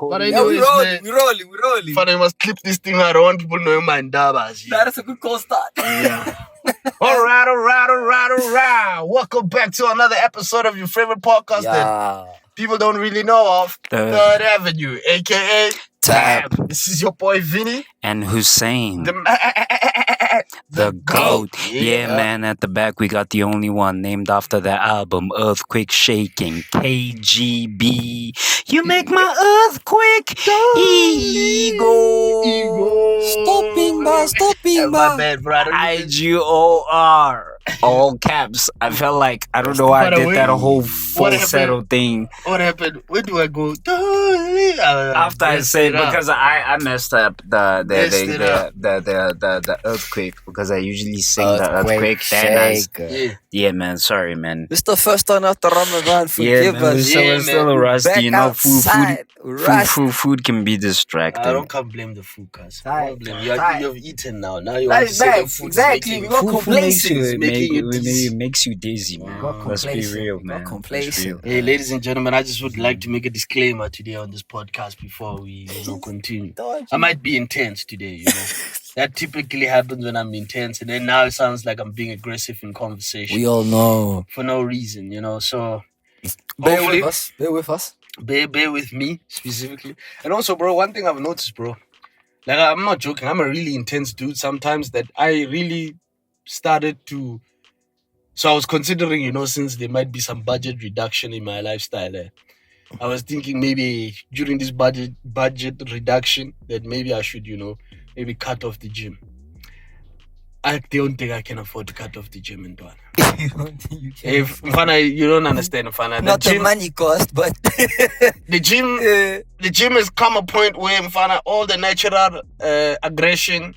recording. But Yeah, we anyways, rolling, man, we rolling. Father, you must clip this thing. I don't want people knowing my ndabas. Nah, that's a good call start. Yeah. All right. Welcome back to another episode of your favorite podcast that people don't really know of, Third Avenue, aka Tab. This is your boy Vinny And Hussein, the GOAT. GOAT. Yeah, man, at the back we got the only one named after the album, Earthquake Shaking, KGB. You make my earthquake ego. Stopping, My bad, brother. IGOR. All caps. I felt like, I don't know why I did that whole full settle thing. What happened? Where do I go? After I said, because I messed up the earthquake, because I usually sing the earthquake. Yeah, man, sorry, man. It's the first time after Ramadan. Forgive man, us. we're still rusty, you know. Food can be distracting. I don't can't blame the food, cuz. You've eaten now. Now you That want to is say back. the food Exactly. is We making got complacent. It makes you dizzy, man. Let's be real, man. Complacent. Hey, ladies and gentlemen, I just would like to make a disclaimer today on this podcast before we continue. I might be intense today, That typically happens when I'm intense, and then now it sounds like I'm being aggressive in conversation. We all know. For no reason, So Bear with us. Bear with me specifically. And also, bro, one thing I've noticed, bro, like I'm not joking, I'm a really intense dude sometimes, that I really started to. So I was considering, since there might be some budget reduction in my lifestyle, I was thinking maybe during this budget reduction that maybe I should, maybe cut off the gym. I don't think I can afford to cut off the gym in Duana. If Mfana, you don't understand, Mfana. Not the money cost, but the gym has come a point where Mfana, all the natural aggression,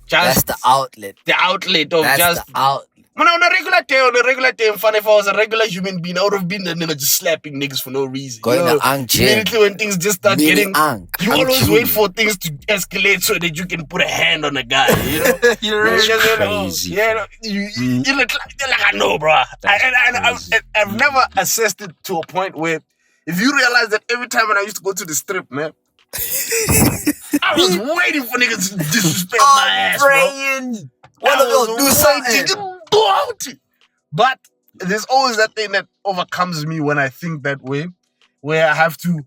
that's the outlet. The outlet of that's just the outlet. Man, on a regular day, Mfana, if I was a regular human being, I would have been the nigga just slapping niggas for no reason. Immediately when things just start getting, you always wait for things to escalate so that you can put a hand on a guy. You're crazy. You're like I know, bro. I've never assessed it to a point where, if you realize that every time when I used to go to the strip, man, I was waiting for niggas to disrespect my ass, bro. One of those do something. But there's always that thing that overcomes me when I think that way, where I have to,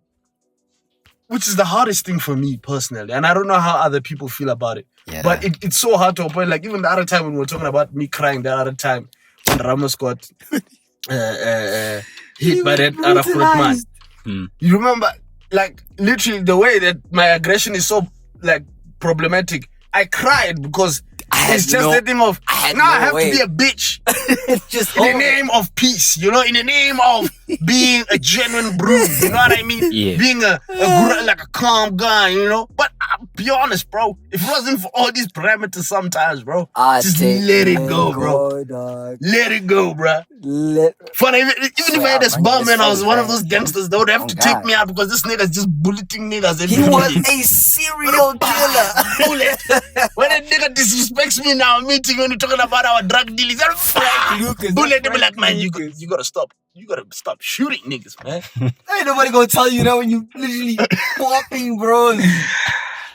which is the hardest thing for me personally, and I don't know how other people feel about it. Yeah. But it's so hard to a point. Like even the other time when we were talking about me crying, the other time when Ramos got hit by that Arafat man. You remember, like literally the way that my aggression is so like problematic. I cried because it's just the thing of I have to be a bitch. Just in the name of peace, in the name of being a genuine bro, you know what I mean? Yeah. Being a calm guy, But I'll be honest, bro. If it wasn't for all these parameters sometimes, bro, just let it go, bro. Dog. Let it go, bro. Even if I had a spam and I was one of those gangsters, they would have to take me out because this nigga's just bulleting niggas every He was day. a serial killer. Bullet. When a nigga disrespects me now, meeting when you're talking about our drug dealers, bullet, they be like, man, you gotta stop. You gotta stop shooting niggas, man. Ain't nobody gonna tell you that when you literally popping, bro.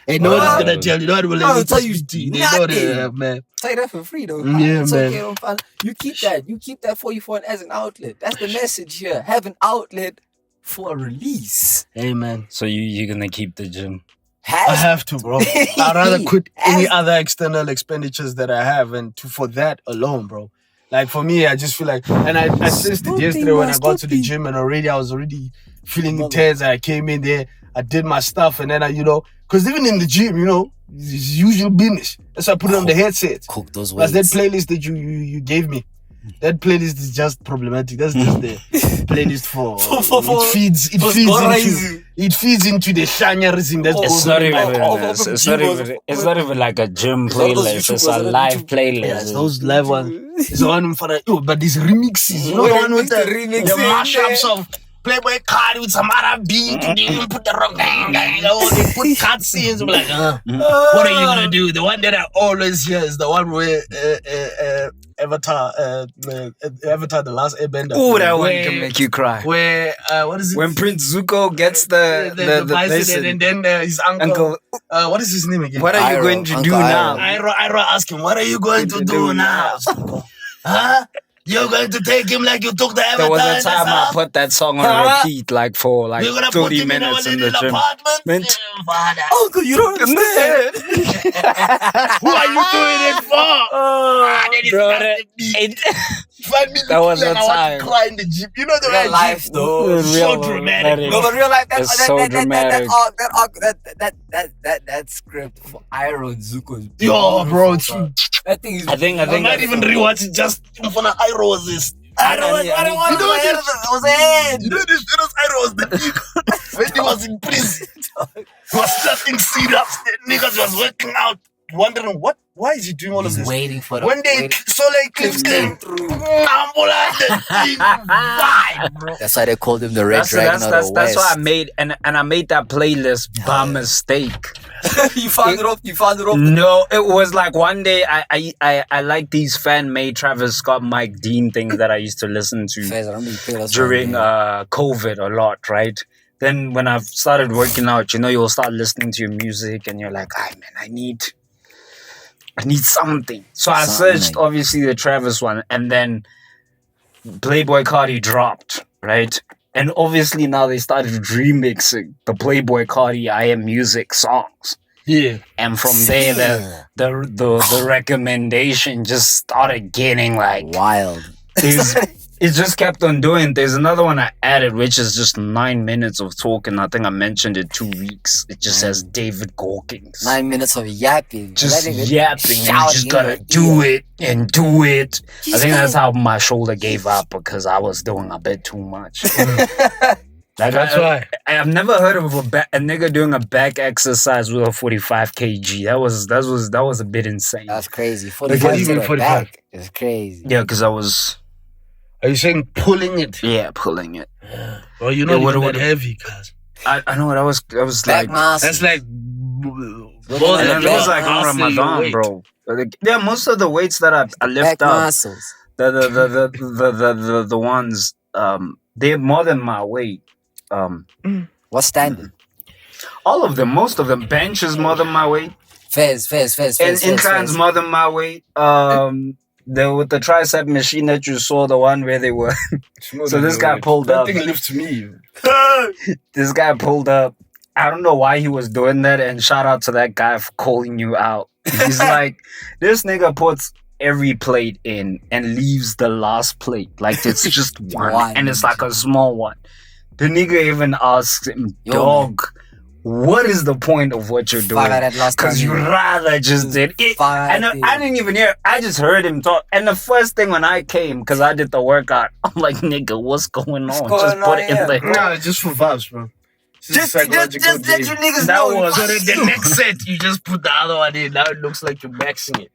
Ain't nobody's gonna tell you. Nobody will let tell you nothing, man. Say that for free, though. Yeah, it's man. Okay, you keep that. You keep that 44 as an outlet. That's the message here. Have an outlet for a release. Hey, man. So you're gonna keep the gym? I have to, bro. I'd rather quit any other external expenditures that I have, and for that alone, bro. Like for me, I just feel like, and I sensed it yesterday when I got to the gym, and I was already feeling intense. I came in there, I did my stuff, and then because even in the gym, it's usual business. That's why I put it on the headset. Cook those weights. That's that playlist that you gave me. That playlist is just problematic. That's just the playlist for it feeds into the shanyarism. It's not even like a gym playlist. It's a live playlist. Yeah, those live ones. It's the one for but these remixes. The one with the mashups of Playboy card with some Arab beat. They even put the wrong they put cutscenes. I'm like, what are you gonna do? The one that I always hear is the one where Avatar, Avatar: The Last Airbender. Ooh, that one where- can make you cry. Where what is it? When Prince Zuko gets the bison, and then his uncle. What is his name again? what are you Iroh, going to Uncle do now? Iroh asked him, "What are you going to do now? Huh? You're going to take him like you took the Avatar? There was a in the time I South? put that song on repeat, like for like We're gonna put 30 him in our minutes in the little gym. apartment. Man. Father, Uncle, you don't understand. who are you doing it for? Then he Bro, slapped me. Find me that was looking the like I want time. to cry in the jeep. You know the Real way life, jeep, though. so dramatic. No, but real life, It's so dramatic. that script for Iroh and Zuko is Yo, bro, beautiful, that thing is. I think I might that's even so- rewatch it just for the Iroh was this. I don't want You know to this? You know this? Iroh was the peak when he was in prison. He was slapping syrups. The niggas was working out, wondering why is he doing all of He's this? waiting for the When they Soleil Cliffs came through, vibe, bro. That's why they called him the Red Dragon of the that's why I West. made and I made that playlist by mistake. You found it off. No, it was like one day I like these fan made Travis Scott, Mike Dean things that I used to listen to Fez, I don't be playing that song, during man. COVID a lot, right? Then when I've started working out, you'll start listening to your music and you're like, man, I need something. So I searched Something. obviously the Travis one, and then Playboy Cardi dropped, right? And obviously now they started remixing the Playboy Cardi I Am Music songs. Yeah. And from there the recommendation just started getting like Wild. it just kept on doing. There's another one I added, which is just 9 minutes of talking. I think I mentioned it 2 weeks. It just says David Gawkins. 9 minutes of yapping. Just That nigga yapping, and you shouting just in gotta your do ear. it and do it. He's I think that's gonna- how my shoulder gave up because I was doing a bit too much. Like That's why. I've never heard of a nigga doing a back exercise with a 45 kg. That was a bit insane. That's crazy. Like, 45 even to the 45. back. It's crazy. Yeah, because I was Are you saying pulling it? pulling it. Well, you're not Yeah, even what- that heavy, cuz. I know that was Back like muscle. That's like Looking more at and than it was back like on half of your Ramadan, weight. bro. Like, yeah, most of the weights that I back lift up, muscles. the ones they're more than my weight. What's standing? All of them, most of them. Bench is more than my weight. Fez. And inclines more than my weight. With the tricep machine that you saw, the one where they were. So this guy pulled that up. thing lifts me. This guy pulled up. I don't know why he was doing that, and shout out to that guy for calling you out. He's like, this nigga puts every plate in and leaves the last plate. Like it's just one. And it's like a small one. The nigga even asks him, Yo, dog, what is the point of what you're doing? Because you rather just did it. And I didn't even hear. I just heard him talk. And the first thing when I came, because I did the workout, I'm like, nigga, what's going on? Just put it in there. Nah, it's just for vibes, bro. Just let you niggas That know. was- So the next set, you just put the other one in. Now it looks like you're maxing it.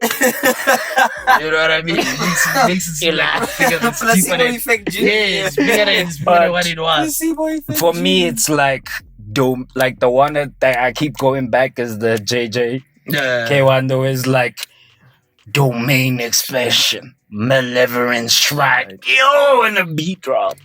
You know what I mean? It makes it seem like a figure that's cheaper Placebo than... effect, G. Yeah, it's bigger than what it was. Placebo effect. For G. me, it's like like the one that I keep going back is the JJ Yeah. K1 is like domain expression, malevolent strike, yo, and a beat drop.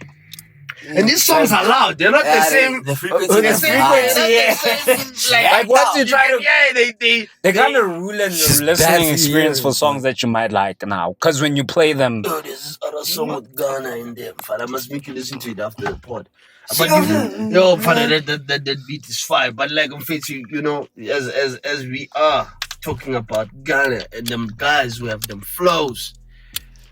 And these songs are loud. They're not the same. The frequency. The is frequency, high. Like once you try to, Yeah, they kind of ruin the Just listening bad for experience ears, for songs that you might like now. Because when you play them, Yo, there's this other song with Ghana in there. Father, I must make you listen to it after the pod. But yo, Father, that beat is fire. But like on face, you know, as we are talking about Ghana and them guys who have them flows,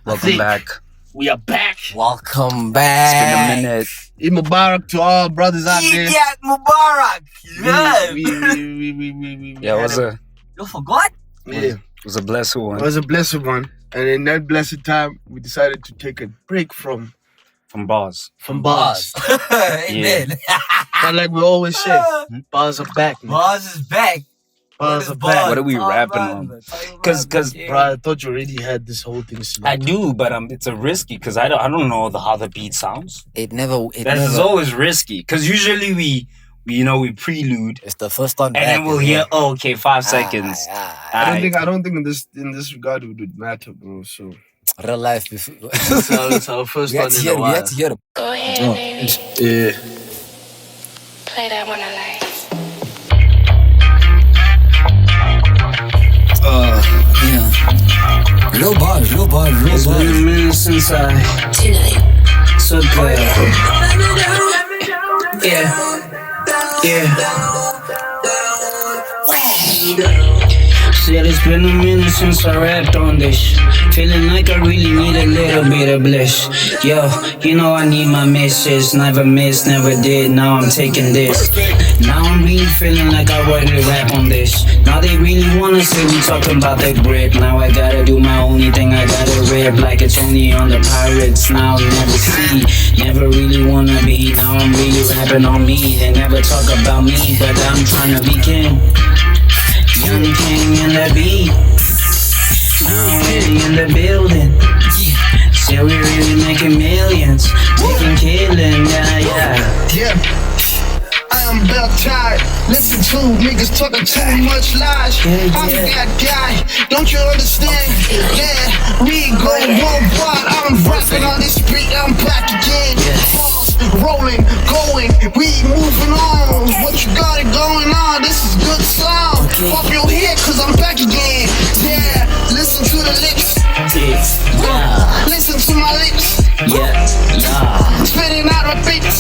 welcome back. we are back. Welcome It's been back. a minute. Eid Mubarak to all brothers out there. Idiot Mubarak. Yeah. We Yeah, it had You forgot? yeah, It was a blessed it one was a blessed one. And in that blessed time, we decided to take a break from from bars. bars. Amen. But like we always say, bars are back, man. Bars is back. Bars are back. What are we rapping on? 'Cause- Bro, I thought you already had this whole thing I selected. do, but it's a risky because I don't know how the beat sounds. It never. That is always risky because usually we prelude It's the first time. and then we'll hear 5 seconds. I don't think in this regard it would matter, bro. So Real life before. That's our first We one had to in hear a him. We while. had to hear him. Go ahead, Oh. baby. Yeah. Play that one I like. Yeah. Real bars, real bars, real It's been a bars. minute since I took Said it's been a minute since I rapped on this. Feeling like I really need a little bit of bliss. Yo, you know I need my misses. Never missed, never did. Now I'm taking this. Now I'm really feeling like I want to rap on this. Now they really wanna say we talking about that bread. Now I gotta do my only thing. I gotta rap like it's only on the pirates. Now never see, never really wanna be. Now I'm really rapping on me. They never talk about me, but I'm trying to be king. Young king in the beat. Now we in the building. Say we really making millions. Making killing, yeah. I am about tired. Listen to niggas talking too much lies. I'm that guy, don't you understand? Yeah, we go worldwide. I'm rapping on this beat, I'm back again. Balls rolling, going, we moving on. What you got it going on? This is good sound. Pop your head, cause I'm back again. Yeah, listen to the lips. Listen to my lips. Spitting out my beats.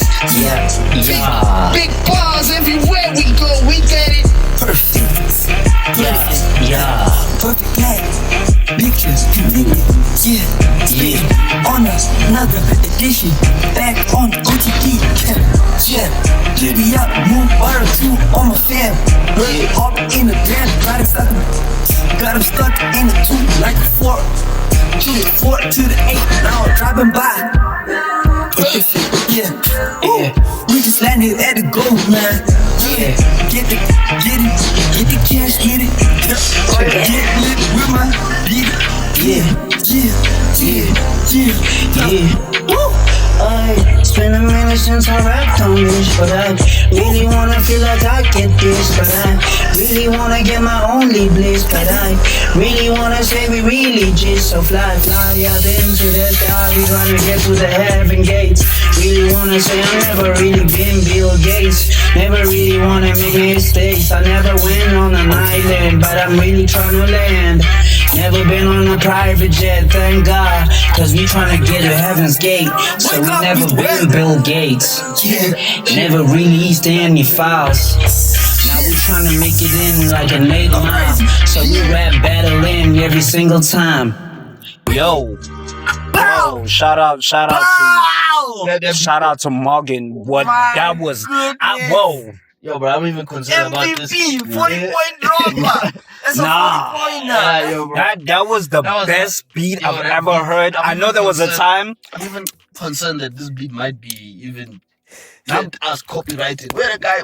Big bars everywhere we go, we get it. Perfect life. Pictures, on another edition. Back on OTD. Giddy up, move bar two on my fam. Hop in the van, got him stuck in the 2 like a 4. To the 4 to the 8, now I'm driving by. We just landed at the goal line. Get the cash, get it. Get lit with my beat. It's been a minute since I rapped on this, but I really wanna feel like I get this. But I really wanna get my only bliss. But I really wanna say we really just so fly out into the sky. We trying to get to the heaven gates. Really wanna say I've never really been Bill Gates. Never really wanna make mistakes. I never went on an island, but I'm really trying to land. Never been on a private jet, thank God. Cause we tryna get to heaven's gate. So we never been Bill Gates. Never released any files. Now we tryna make it in like an 8 mile. So we rap battling every single time. Yo, shout out to Morgan. What that was, whoa. Yo, bro, I'm even concerned about this. MVP, 40-point drop. That's a 40-pointer. Yo, bro. That was the best beat I've ever heard. I know there was a time. I'm even concerned that this beat might be even not as copyrighted. Where the guy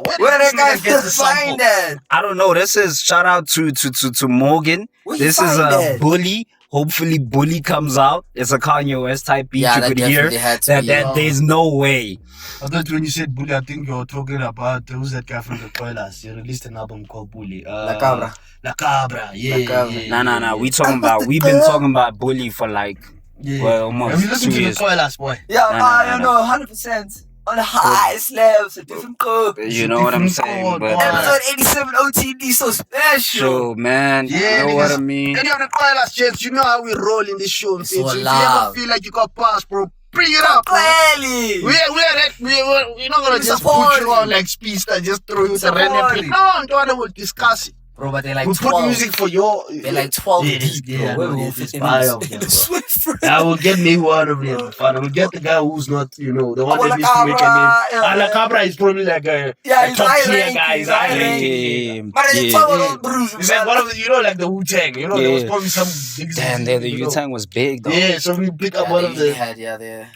Get to find that? I don't know. This is shout out to Morgan. Where This you is find a that? Bully. Hopefully, Bully comes out. It's a Kanye West type beat. Yeah, you that could hear definitely had to be, there's no way. I thought when you said Bully, I think you were talking about who's that guy from the Toilers. He released an album called Bully. La Cabra. La Cabra, yeah. La Cabra. Yeah, Nah. We've been talking about Bully for like, yeah. well, almost Have you listened 2 to the years. Toilers, boy? Yeah, Nah. I know 100%. On the highest levels, a different code. You know what I'm saying? But Episode 87 OTD so special. sure, man. Yeah, you know what niggas. I mean? Any of the Toilers, gents, you know how we roll in this show. It's So so if you loud. ever feel like you got pass, bro, bring it up, bro. Clearly. We're not gonna We just support put you on you. like speedster, just throw you the Support random. you. No, don't we'll discuss it. Bro, but they're like We'll 12. put music for your. They're like 12 Yeah, deep, yeah, bro. no, We're it's fit in fire the- of them, in the bro. Swift. I will get me one of them. Fun. I will get the guy who's not, the one that needs to make a Cabra, name. yeah. La Cabra is probably like a Yeah, he's top high tier ranking, guy. He's high ranking. Yeah. But it's Yeah. 12 bruises. He's like one of the, like the Wu-Tang. There was Yeah. probably some big. Damn, the U-Tang was big though. Yeah, so we pick up one of the Yeah.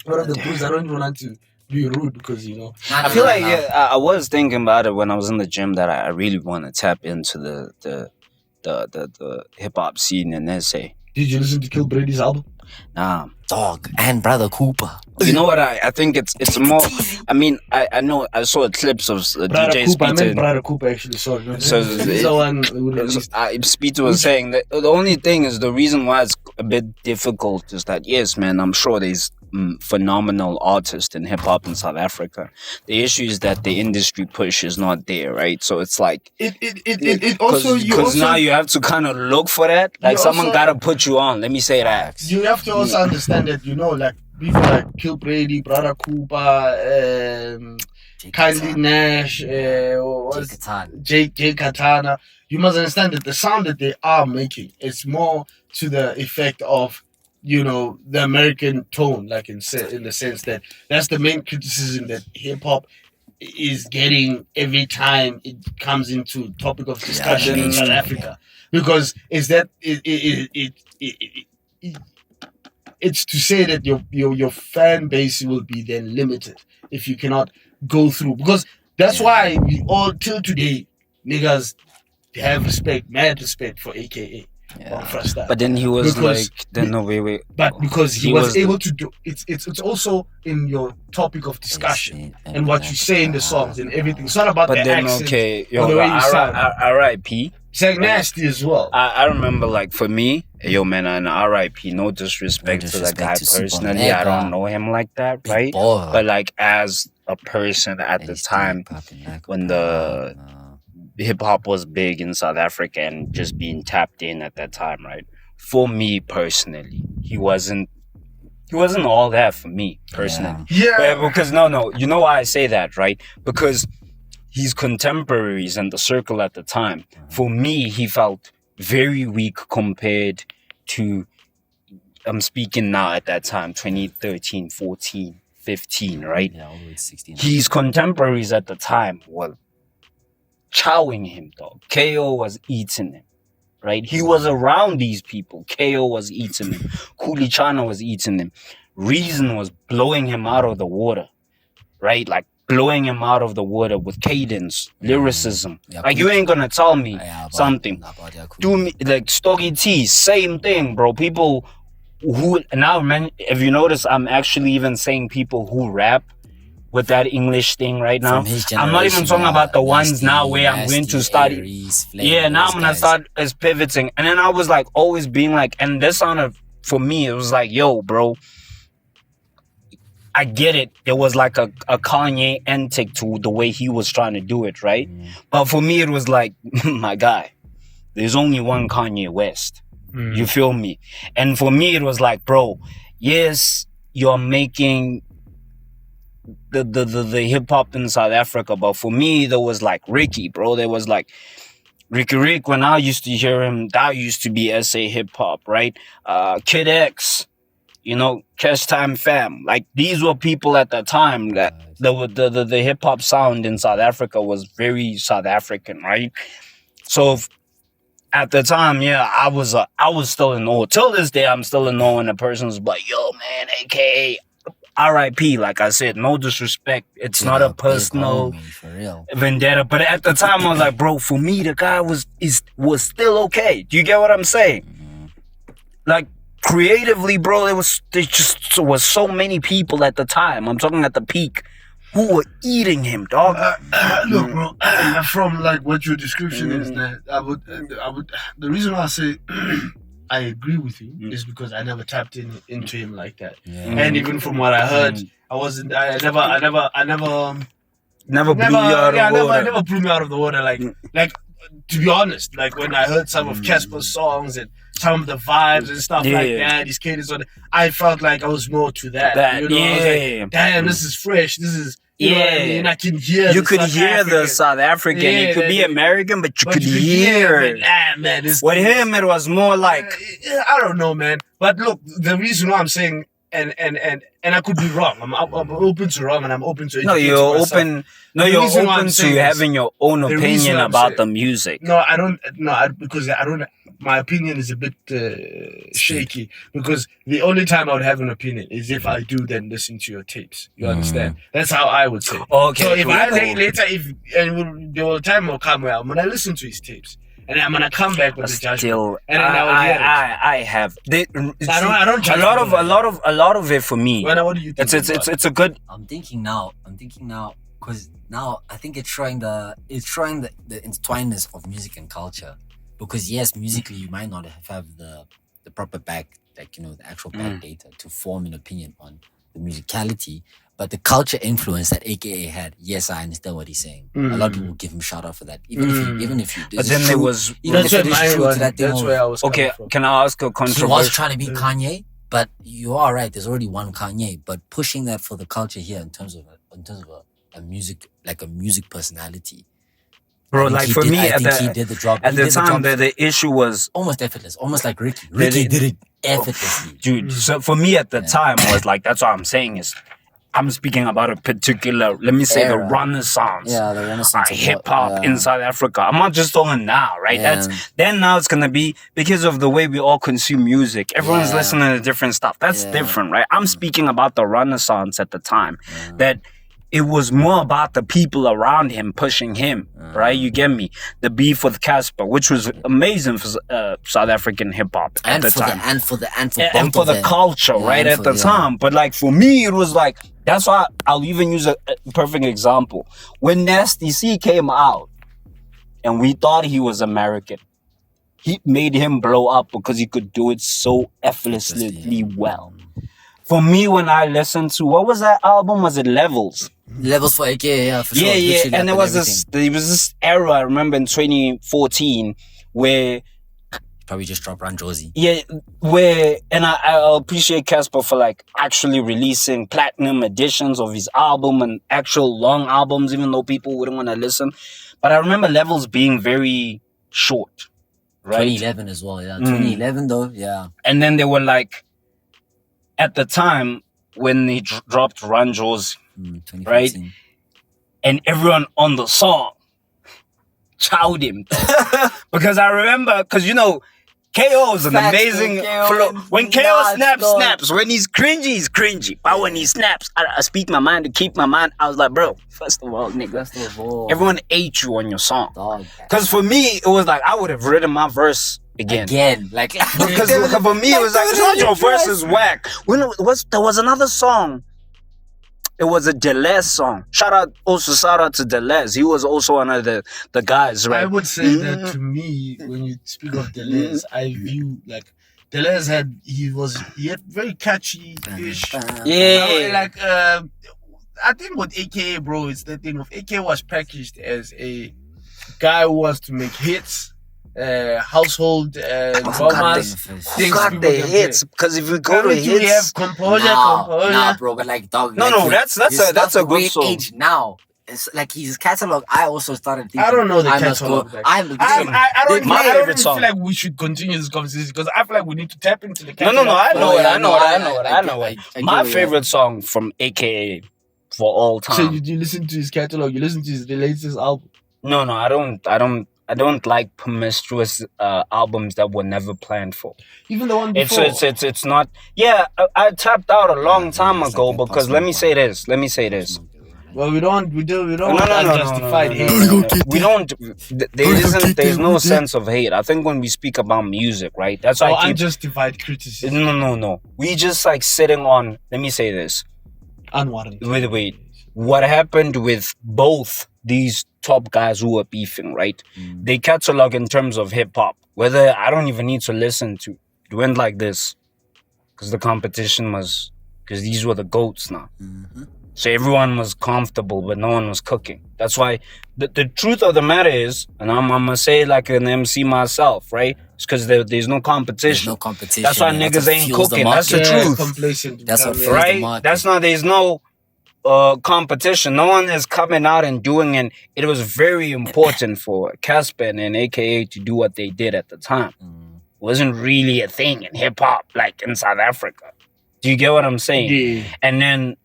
crews. I don't even want to be rude because I feel like I was thinking about it when I was in the gym that I really want to tap into the hip hop scene in SA. Did you listen to Kill Brady's album? Nah, Dog and Brother Cooper. You know what? I think it's more. I mean, I know I saw clips of Brother DJ Cooper, I Speeter. meant Brother Cooper actually. Sorry. So He's the one who released. Speeter was saying that the only thing is the reason why it's a bit difficult is that yes, man, I'm sure there's phenomenal artists in hip hop in South Africa. The issue is that the industry push is not there, right? So it's like It also because now you have to kind of look for that. Like someone also- gotta put you on. Let me say that. you have to also understand that, like people like Kill Brady, Brother Cooper, Kylie Nash, Jay Katana. You must understand that the sound that they are making is more to the effect of, the American tone, like in the sense that that's the main criticism that hip hop is getting every time it comes into topic of discussion in South Africa, because it's to say that your fan base will be then limited if you cannot go through, because that's why we all till today niggas have mad respect for AKA. Freestyle. But then he was wait. But because he was able to do it's also in your topic of discussion and what you say in the songs and everything. It's not about the accent or the way you sound. R.I.P. It's like nasty as well. I remember, like, for me, man, and R.I.P. No disrespect to the guy personally. I don't know him like that, right? But like as a person at the time when the hip hop was big in South Africa and just being tapped in at that time, right? For me personally, he wasn't all that for me personally. Yeah. Because no, you know why I say that, right? Because his contemporaries and the circle at the time, for me, he felt very weak compared to, I'm speaking now at that time, 2013, 14, 15, right? Yeah, all the way to 16. His contemporaries at the time were chowing him, dog. KO was eating him, right? He was around these people. KO was eating him. Kuli Chana was eating him. Reason was blowing him out of the water, right? Like blowing him out of the water with cadence, lyricism. Like you ain't gonna tell me something. Do me like Stogie T, same thing, bro. People who now, man, if you notice, I'm actually even saying people who rap with that English thing right now. I'm not even talking about the ones now where I'm going to start. Now I'm gonna start as pivoting. And then I was like always being like, and this sounded for me, it was like, yo, bro, I get it. There was like a Kanye antic to the way he was trying to do it, right? But for me, it was like, my guy, there's only one Kanye West. You feel me? And for me, it was like, bro, yes, you're making the hip hop in South Africa, but for me there was like Ricky, bro. There was like Riky Rick. When I used to hear him, that used to be SA hip hop, right? Kid X, Cash Time Fam. Like these were people at the time that the hip hop sound in South Africa was very South African, right? So at the time, I was still in awe. Till this day, I'm still in awe when a person's like, yo, man, AKA R.I.P. Like I said, no disrespect. It's not a personal vendetta. But at the time, I was like, bro, for me, the guy was still okay. Do you get what I'm saying? Like, creatively, bro, there just was so many people at the time. I'm talking at the peak who were eating him, dog. Look, bro, from like what your description is, that I would. The reason why I say I agree with you is because I never tapped into him like that, and even from what I heard, I never blew you out of the water. Never blew me out of the water. Like to be honest, like when I heard some of Cassper's songs and some of the vibes and stuff like that, his cadence on it, I felt like I was more to that. I was like, damn, this is fresh. This is you know what I mean? I can hear. You could hear the South African. It could be American, but you could hear it. Man, with him, it was more like I don't know, man. But look, the reason why I'm saying. And I could be wrong. I'm open to wrong, and I'm open to. You're open to having your own opinion about the music. No, I don't. No, because I don't. My opinion is a bit shaky, because the only time I would have an opinion is if I do then listen to your tapes. You understand? That's how I would say. Okay. So if I later, there will time will come where when I listen to his tapes, and I'm gonna come back with the judgment. Still, And then I have. I don't judge a lot of it for me. What do you think? It's a good. I'm thinking now, because now I think it's showing the intertwinedness of music and culture. Because yes, musically you might not have the proper back, like the actual back data to form an opinion on the musicality, but the culture influence that AKA had. Yes, I understand what he's saying. A lot of people give him shout out for that, even if you. But then there was. That's where I was. Okay, can I ask a controversial? He was trying to be Kanye, but you are right. There's already one Kanye, but pushing that for the culture here in terms of a music personality. Bro, like for me, at the time, the issue was almost effortless, almost like Ricky. Ricky did it effortlessly, dude. So for me at the time was like, that's what I'm saying is, I'm speaking about a particular, let me say, the Renaissance. Yeah, the Renaissance. Hip hop in South Africa. I'm not just talking now, right? Yeah. Now it's gonna be because of the way we all consume music. Everyone's listening to different stuff. That's different, right? I'm speaking about the Renaissance at the time. That it was more about the people around him pushing him, right? You get me? The beef with Cassper, which was amazing for South African hip hop at the time, and for the culture, right? At the time, but like for me, it was like that's why I'll even use a perfect example when Nasty C came out, and we thought he was American. He made him blow up because he could do it so effortlessly well. For me, when I listened to what was that album? Was it Levels? Levels for AKA, yeah, for sure. Yeah. Literally, And there was this era, I remember in 2014, where probably just dropped Run Josie. Yeah, and I appreciate Cassper for like actually releasing platinum editions of his album and actual long albums, even though people wouldn't want to listen. But I remember Levels being very short, right? 2011 as well, yeah. 2011 though, yeah. And then they were like, at the time when he dropped Run Josie, right? And everyone on the song chowed him. Because I remember, KO is an amazing flow. When KO snaps. When he's cringy. But when he snaps, I speak my mind to keep my mind. I was like, bro, first of all, nigga, everyone ate you on your song. Because for me, it was like, I would have written my verse again. Because for me, it was like, it's not your verse is whack. There was another song. It was a Deleuze song. Shout out to Deleuze. He was also one of the guys, right? I would say that to me, when you speak of Deleuze, I view like Deleuze he had very catchy-ish. Yeah. I think with AKA, bro, it's the thing of AKA was packaged as a guy who wants to make hits. Household bombers. Who got the hits? Because if we go to hits, we have composure. Nah, bro, but like dog. No, that's a good song. Age now. It's like his catalog. I also started thinking. I don't know the catalog. I don't feel like we should continue this conversation because I feel like we need to tap into the catalog. No, I know it. My favorite song from AKA for all time. So you listen to his catalog? You listen to his latest album? No, I don't like promiscuous albums that were never planned for. Even the one before. It's not. Yeah, I tapped out a long time ago because let me say this. Well, we don't unjustified hate. We don't. There's no sense of hate. I think when we speak about music, right? That's why unjustified criticism. No. We just like sitting on. Let me say this. Unwarranted. Wait. What happened with both these top guys who were beefing, right? They catalog in terms of hip hop. Whether I don't even need to listen to. It went like this. Because the competition was... Because these were the GOATs now. So everyone was comfortable, but no one was cooking. That's why... The truth of the matter is, and I'm going to say it like an MC myself, right? It's because there's no competition. There's no competition. That's why niggas ain't cooking. That's the truth. That's what fuels right? the market. That's not... There's no... competition. No one is coming out and doing, and it was very important for Cassper and AKA to do what they did at the time. It wasn't really a thing in hip hop like in South Africa. Do you get what I'm saying? Yeah. And then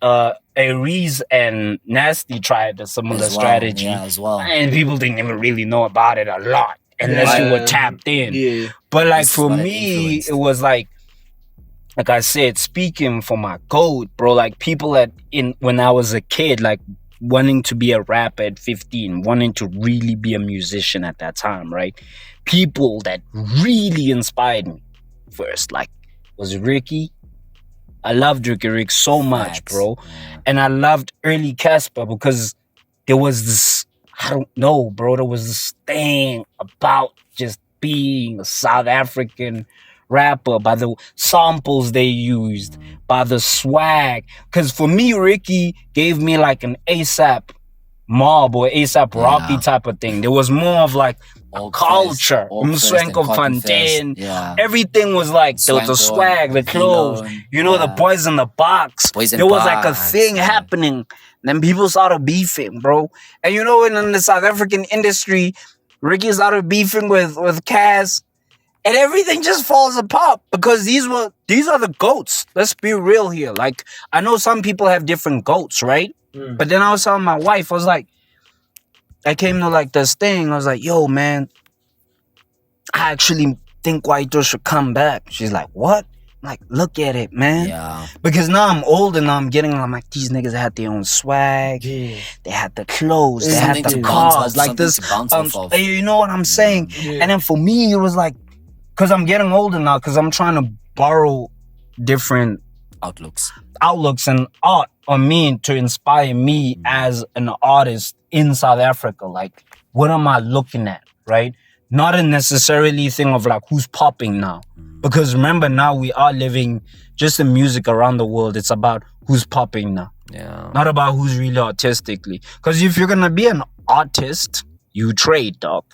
Aries and Nasty tried a similar strategy, as well. And people didn't even really know about it a lot unless you were tapped in. Yeah. But like for me, it was like I said, speaking for my code, bro, like people when I was a kid, like wanting to be a rapper at 15, wanting to really be a musician at that time, right? People that really inspired me first, like, was Ricky. I loved Riky Rick so much, Facts. bro. Yeah. And I loved early Cassper because there was this, I don't know, bro, there was this thing about just being a South African rapper, by the samples they used, by the swag. Because for me, Ricky gave me like an ASAP Mob or ASAP Rocky Yeah. type of thing. There was more of like a All culture. All First and Mswenko Cotton Fest. Fontaine. Yeah. Everything was like the Swanko, swag, the clothes, Elon, you know, the yeah. boys in the box. Boys in There was like a Box, thing yeah. happening. Then people started beefing, bro. And you know, in the South African industry, Ricky started beefing with Cass, and everything just falls apart because these are the goats. Let's be real here. Like, I know some people have different goats, right? But then I was telling my wife, I was like, I came to like this thing. I was like, yo, man, I actually think Waito should come back. She's like, what? I'm like, look at it, man. Yeah. Because now I'm old and now I'm like, these niggas had their own swag. Yeah. They had the clothes. They Something had the to bounce cars. off, Like something this. to bounce off of. You know what I'm saying? Yeah. And then for me, it was like, because I'm getting older now, because I'm trying to borrow different outlooks and art on me to inspire me as an artist in South Africa. Like, what am I looking at, right? Not a necessarily thing of like who's popping now. Because remember, now we are living just in music around the world. It's about who's popping now. Yeah. Not about who's really artistically. Because if you're gonna be an artist, you trade, dog.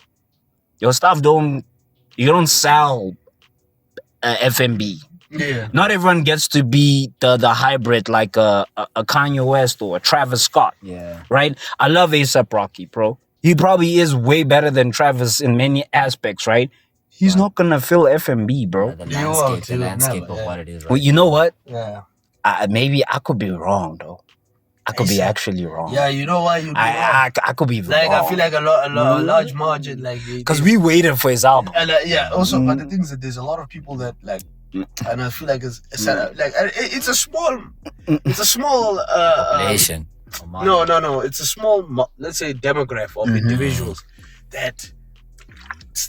Your stuff you don't sell FMB. Yeah. Not everyone gets to be the hybrid like a Kanye West or a Travis Scott, Yeah. right? I love A$AP Rocky, bro. He probably is way better than Travis in many aspects, right? He's not gonna fill FMB, bro. The You landscape, won't, the you landscape never, of yeah. what it is. Right Well, you know what? Yeah. Maybe I could be wrong, though. I could be A$AP. actually wrong. Yeah, you know why you do that? I could be Like, wrong. I feel like a large margin, like... Because we waited for his album. And yeah, also, but the thing is that there's a lot of people that, like, and I feel like it's a small population. no, it's a small, let's say, demographic of individuals that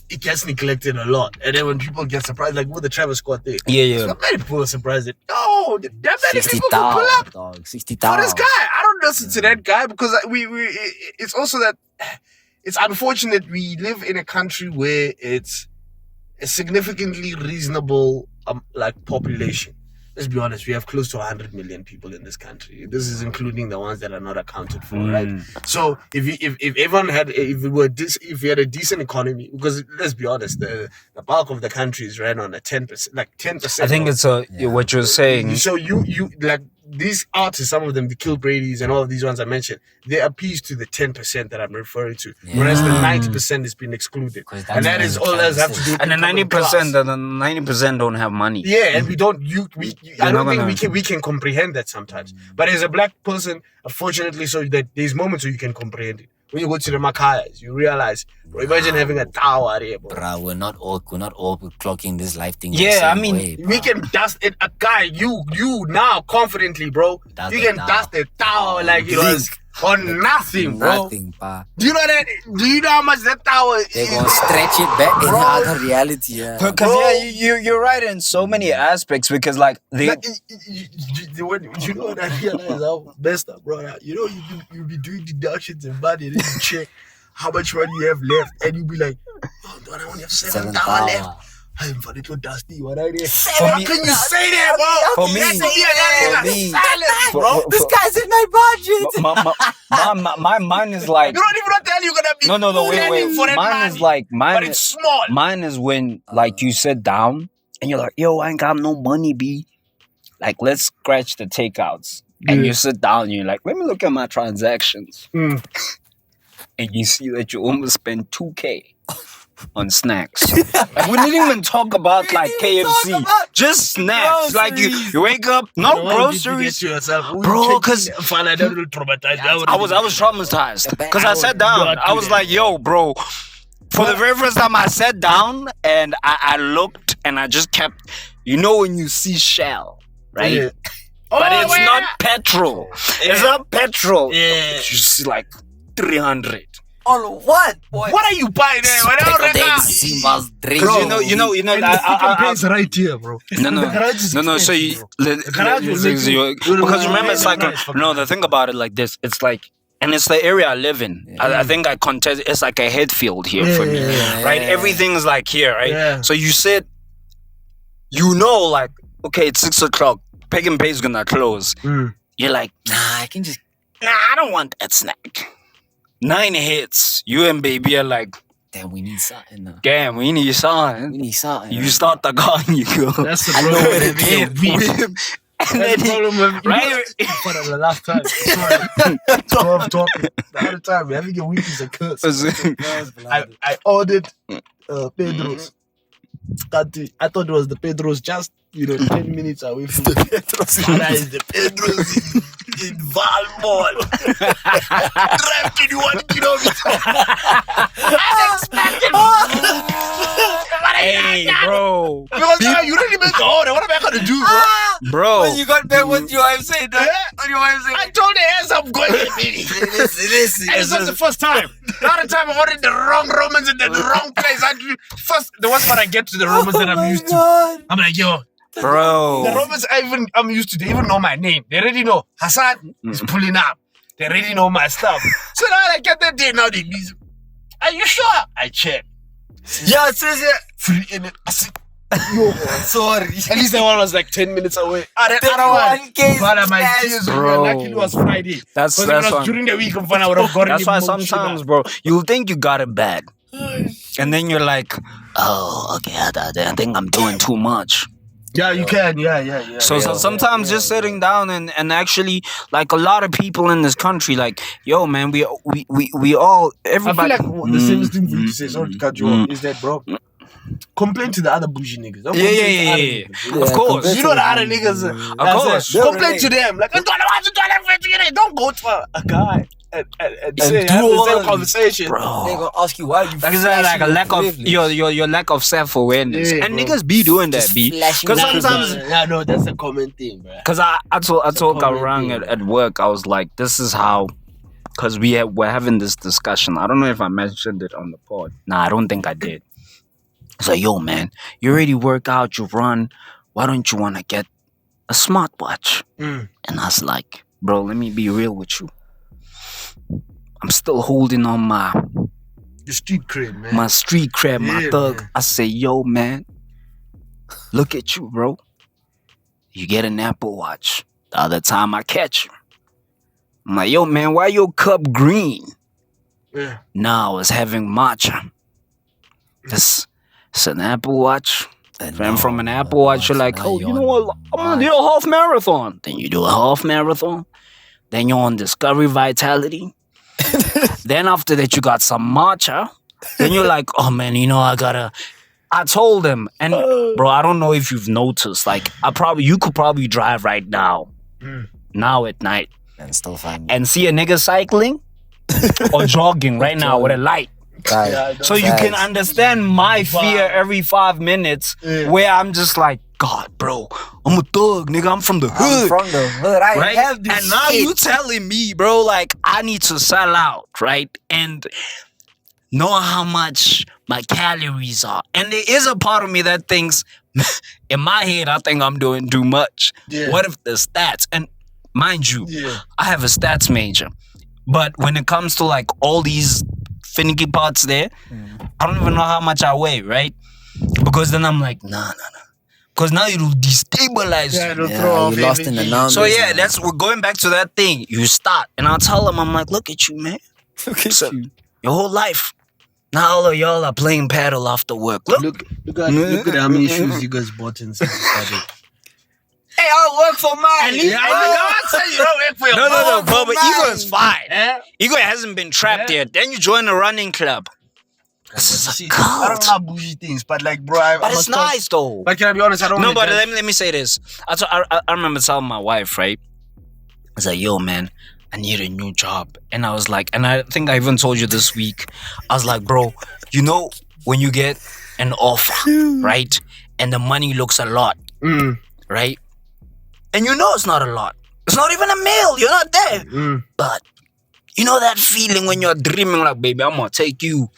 it gets neglected a lot. And then when people get surprised, like with the Travis Scott thing, Yeah. so many people are surprised that that many people can pull up 60,000, dog. for 60,000. this guy. I don't listen to that guy because it's also that it's unfortunate we live in a country where it's a significantly reasonable like population. Let's be honest, we have close to 100 million people in this country. This is including the ones that are not accounted for, right? So if everyone had if we had a decent economy, because let's be honest, the bulk of the country is ran on a 10%, like 10%. I think it's what you're saying. So you like these artists, some of them, the Kill Brady's and all of these ones I mentioned, they appease to the 10% that I'm referring to, whereas the 90% has been excluded, 'Cause and that that's is what all that have to do. with And the common 90%, class. the 90% don't have money. Yeah, and we don't. I don't not think gonna- we can comprehend that sometimes. But as a black person, unfortunately, so that there's moments where you can comprehend it. When you go to the Makayas, you realize. Bro, imagine having a tower there, bro. Bruh, we're not all clocking this life thing. Yeah, the same I mean, way, We bruh. can dust it. A guy, you now confidently, bro. Dust You the can tower. dust the tower like it was on nothing, bro. Nothing, pa. Do you know that? Do you know how much that tower They're is? gonna stretch it back in Bro. other reality. Yeah. Because Bro. you're right in so many aspects. Because like Like, you know what I realize how messed up, bro. You know, you be doing deductions and money, and then you check how much money you have left, and you be like, oh, don't I only have 7 tower left? I'm for little dusty. What I did? How me- can you say that, bro? For me- That's for me- silence, bro. for- This guy's in my budget. my mind is like You don't even know tell you're gonna be no wait planning for that mine money, is like but it's small. mine is when like you sit down and you're like, yo, I ain't got no money, B. Like, let's scratch the takeouts. And you sit down and you're like, let me look at my transactions. Mm. And you see that you almost spend 2K on snacks. Like, we didn't even talk about like KFC. Just snacks. Like you wake up, no groceries. Bro, 'cause I was traumatized because I sat down. I was like, yo, bro. For the very first time, I sat down and I looked and I just kept. You know when you see shell, right? Yeah. but it's not petrol. It's not petrol. Yeah. You see like 300. On what? What are you buying there? Bro, you know. It's right here, bro. No. So because remember, it's like the thing about it like this. It's like, and it's the area I live in. I think I contest. It's like a head field here for me, right? Everything's like here, right? Yeah. So you said, like, okay, it's 6 o'clock. Peg and Pay's gonna close. You're like, I can just. I don't want that snack. 9 hits. You and baby are like, Damn, we need something. damn, we need something. We need something. You start the car and you go. That's the problem with having a week. And That's then the problem with right? For the last time. Sorry. 12 talking. The other time, having a week is a curse. I ordered Pedro's. I thought it was the Pedro's just 10 minutes away from the Pedro's. The Pedro's in Val Mall. Drive 21 kilometers. Unexpected. Hey, bro. Because now you really made the order. What am I going to do, bro? Bro. When you got back, what your wife said? What your wife said? I told her, yes, I'm going to meeting. Listen. And it's not the first time. The other time I ordered the wrong Romans in the wrong place. The worst part I get to the Romans that I'm used to. I'm like, yo, Bro. the Romans I'm used to, they even know my name. They already know Hassan is pulling up. They already know my stuff. So now I get that day, now they need. Are you sure? I check. Yeah, it says here. Free in it. I said, yo, Sorry. at least that one was like 10 minutes away. One case But my cash. tears Bro. were lucky it was Friday. That's Because if it was why. during the week of fun, I would have gotten That's why emotional. sometimes, bro, you'll think you got it bad. And then you're like, oh, okay, I think I'm doing too much. Yeah, you can. Yeah. So sometimes just sitting down and actually, like a lot of people in this country, like, yo, man, we all, I feel everybody. like the safest thing for you to say, sorry to cut you off, is that, bro, complain to the other bougie niggas. Don't complain to other Yeah. niggas. Of course. You know the other niggas. Of course. Complain to them. Like, don't go to a guy and say, do have all the same of conversation. They Bro. gonna ask you why you. Like it's like a lack of your lack of self-awareness. Yeah, And bro. niggas be doing that, Just B. flashing Because lights. sometimes No, that's a common thing, bro. Because I told common Garang thing. at work, I was like, this is how, because we're having this discussion. I don't know if I mentioned it on the pod. Nah, I don't think I did. So, yo, man, you already work out, you run. Why don't you want to get a smartwatch? Mm. And I was like, bro, let me be real with you. I'm still holding on my The street cred, man. my street cred, my Yeah, thug. man. I say, yo, man, look at you, bro. You get an Apple Watch. The other time I catch you, I'm like, yo, man, why your cup green? Yeah. Now I was having matcha. It's an Apple Watch. And from an Apple Watch, you're like, oh, you know what? I'm gonna do a half marathon. Then you do a half marathon. Then you're on Discovery Vitality. Then after that, you got some matcha. Then you're like, oh man, I told him, and bro, I don't know if you've noticed, like, you could probably drive right now, now at night, And still fine. and see a nigga cycling or jogging right now with a light. Yeah, So you can understand my fear every 5 minutes, where I'm just like, God, bro, I'm a thug, nigga. I'm from the hood. I'm from the hood. I Right? have this And now shit. you telling me, bro, like, I need to sell out, right? And know how much my calories are. And there is a part of me that thinks, in my head, I think I'm doing too much. Yeah. What if the stats? And mind you, Yeah. I have a stats major. But when it comes to like all these finicky parts there, I don't even know how much I weigh, right? Because then I'm like, nah. Because now it'll destabilize Yeah, you. it'll Yeah, throw off you lost in the everything. numbers. So yeah, we're going back to that thing. You start, and I'll tell them, I'm like, look at you, man. Look at So, you. your whole life. Now all of y'all are playing paddle after work. Look. Look at how many shoes you guys bought since you started. Hey, I work for mine. Yeah, I say you don't work for your No, for but mine. ego is fine. Eh? Ego hasn't been trapped Yeah. yet. Then you join a running club. This is See, a I don't cult. know bougie things, but like, bro, I But it's must talk- nice though. But can I be honest? I don't. No, really but dance. let me say this. I remember telling my wife, right? I was like, yo, man, I need a new job. And I was like, and I think I even told you this week, I was like, bro, you know, when you get an offer, right? And the money looks a lot, Mm. right? And you know it's not a lot. It's not even a meal. You're not there. But you know that feeling when you're dreaming like, baby, I'm gonna take you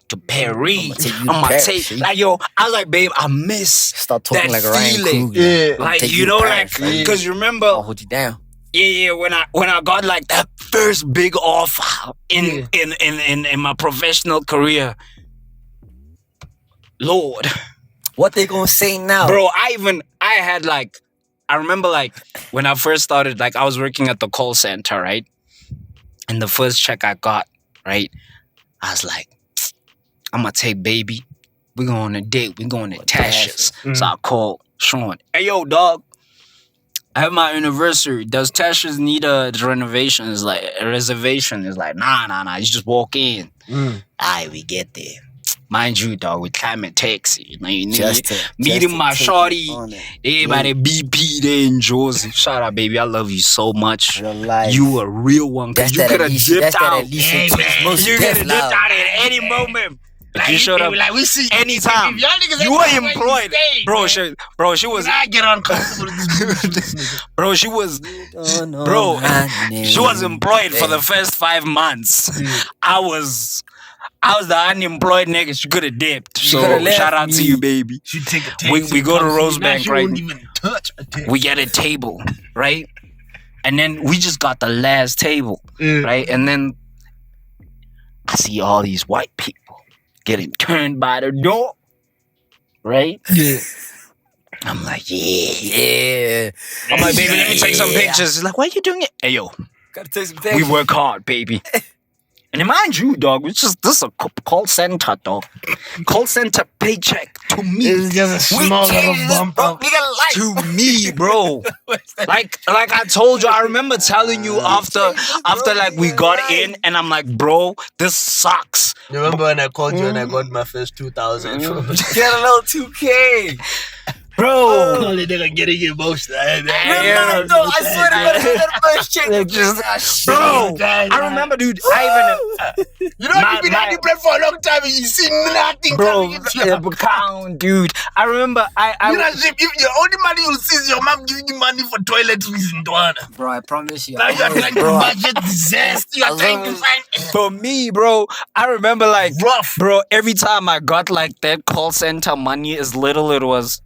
to Paris. I'm gonna take like, yo, I was like, babe, I miss Start talking that like Ryan feeling. Coogler. Like, Take you know, like, Paris, right? because you remember, I'll hold you down. yeah, when I got like that first big offer in my professional career. Lord, What they gonna say now? bro, I remember like when I first started, like I was working at the call center, right? And the first check I got, right? I was like, I'm gonna take baby. We're going on a date. We're going to Tasha's. So I called Sean. Hey, yo, dog. I have my anniversary. Does Tasha's need a renovation? It's like a reservation. It's like, nah. You just walk in. Alright, we get there. Mind you, dog, we climb a taxi. You know, meeting my shorty. Everybody BP there in Jersey. Shout out, baby. I love you so much. You a real one. Cause you could have dipped out. You could have dipped out at any moment. But you showed up like we see anytime. If y'all niggas You were ain't employed. stay, Bro, man. she was. I get uncomfortable with this. Bro, she was. Bro, she was employed for the first 5 months. I was the unemployed nigga. She could have dipped. So shout out to you, baby. She take a taxi. We go to Rosebank, She right? wouldn't even touch a taxi. We get a table, right? And then we just got the last table, right? And then I see all these white people getting turned by the door, right? Yeah. I'm like, yeah. I'm like, baby, let me take some pictures. She's like, why are you doing it? Hey, yo, Gotta take some we pictures. work hard, baby. And mind you, dog, this is a call center, dog. Call center paycheck to me. It's just a small little bump up. To me, bro. Like I told you, I remember telling you after like we got in, and I'm like, bro, this sucks. You remember when I called you and I got my first 2,000? Get a little 2K. Bro. Only nigga getting emotional. Remember, no, I swear to God, that first check. Bro, I remember, dude. You know, you've been on the bread for a long time and you see nothing Bro, coming into your account, dude. I remember, You know, if the only money you see is your mom giving you money for toiletries in Douala. Bro, I promise you. Now you're trying to budget disaster. You're trying to find for me, bro, I remember like, rough. bro, every time I got like that call center money, as little it was,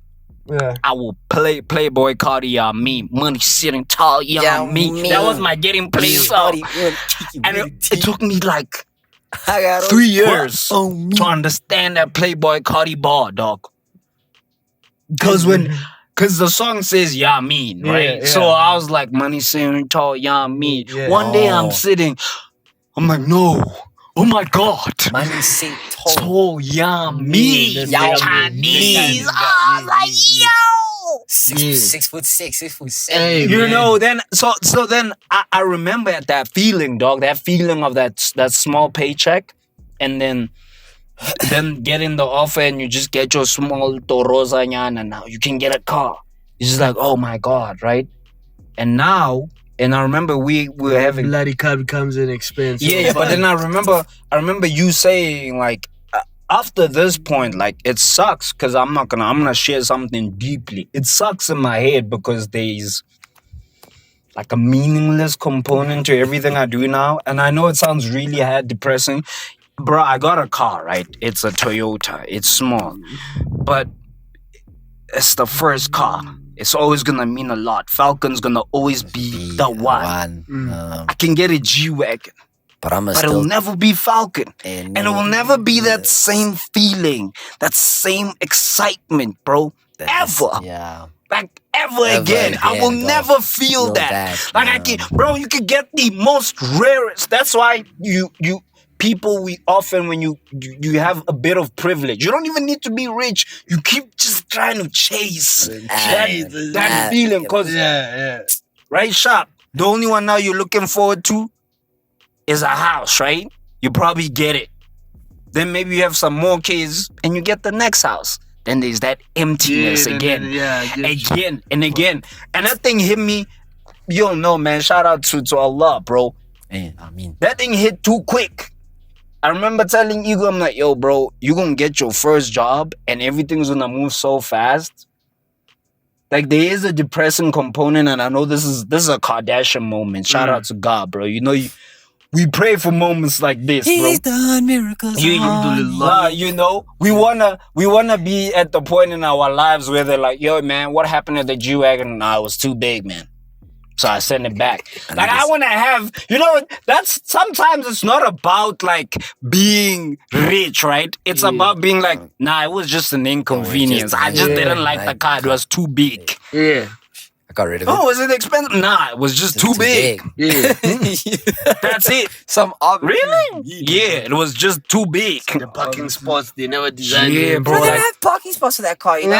Yeah. I will play Playboy Cardi, me. Money sitting tall, me. That was my getting place up. And it took me like 3 years to understand that Playboy Cardi bar, dog. Because the song says me, right? Yeah. So I was like, money sitting tall, me. Yeah. One day I'm sitting, I'm like, no. Oh my God. Money say tall. Tall, me. That's Y'all me. Chinese. Yeah. I was like, yo. 6'6", Hey, You man. know, then so then I remember that feeling, dog. That feeling of that small paycheck, and then getting the offer, and you just get your small Torosa nyana, and now you can get a car. It's just like, oh my God, right? And now, and I remember we were having bloody car becomes an expense. yeah, but then I remember you saying like, after this point, like it sucks because I'm gonna share something deeply. It sucks in my head because there's like a meaningless component to everything I do now. And I know it sounds really hard, depressing. Bro, I got a car, right? It's a Toyota. It's small. But it's the first car. It's always gonna mean a lot. Falcon's gonna always be the one. I can get a G-Wagon. But it'll never be Falcon. And it will never be that same feeling, that same excitement, bro. Ever. Yeah. Like ever again. I will never feel that. Like I can, bro, you can get the most rarest. That's why people, we often, when you have a bit of privilege, you don't even need to be rich. You keep just trying to chase that feeling. Cause right, Sharp, the only one now you're looking forward to is a house, right? You probably get it. Then maybe you have some more kids and you get the next house. Then there's that emptiness again. Again and again. And that thing hit me. You don't know, man. Shout out to Allah, bro. Hey, I mean, that thing hit too quick. I remember telling Ego, I'm like, yo, bro, you're gonna get your first job and everything's gonna move so fast like there is a depressing component, and I know this is a Kardashian moment. Shout out to God, bro. You know, we pray for moments like this, bro. He's done miracles. You know, we wanna be at the point in our lives where they're like, yo, man, what happened to the G-Wagon? Nah, it was too big, man. So I sent it back. Like, I want to have, you know, that's sometimes it's not about like being rich, right? It's about being like, nah, it was just an inconvenience. I just didn't like the car. It was too big. Yeah. I got rid of it. Oh, was it expensive? Nah, it was just too big. Yeah. That's it. Some Really? Yeah, it was just too big. The parking spots, they never designed Yeah, them. bro. Bro, they Like, don't have parking spots for that car, you know?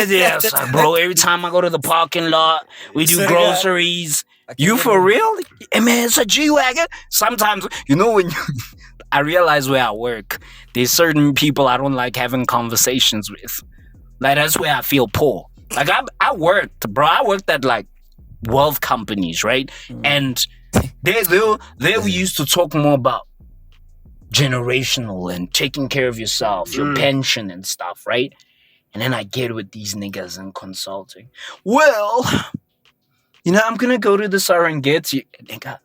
yeah, so, bro, every time I go to the parking lot, we do groceries. You for real? Hey, man, it's a G-Wagon. Sometimes, you know, when I realize where I work, there's certain people I don't like having conversations with. Like, that's where I feel poor. Like, I worked, bro. I worked at, like, wealth companies, right? And there we used to talk more about generational and taking care of yourself, your pension and stuff, right? And then I get with these niggas in consulting. Well, you know, I'm gonna go to the Serengeti. Nigga,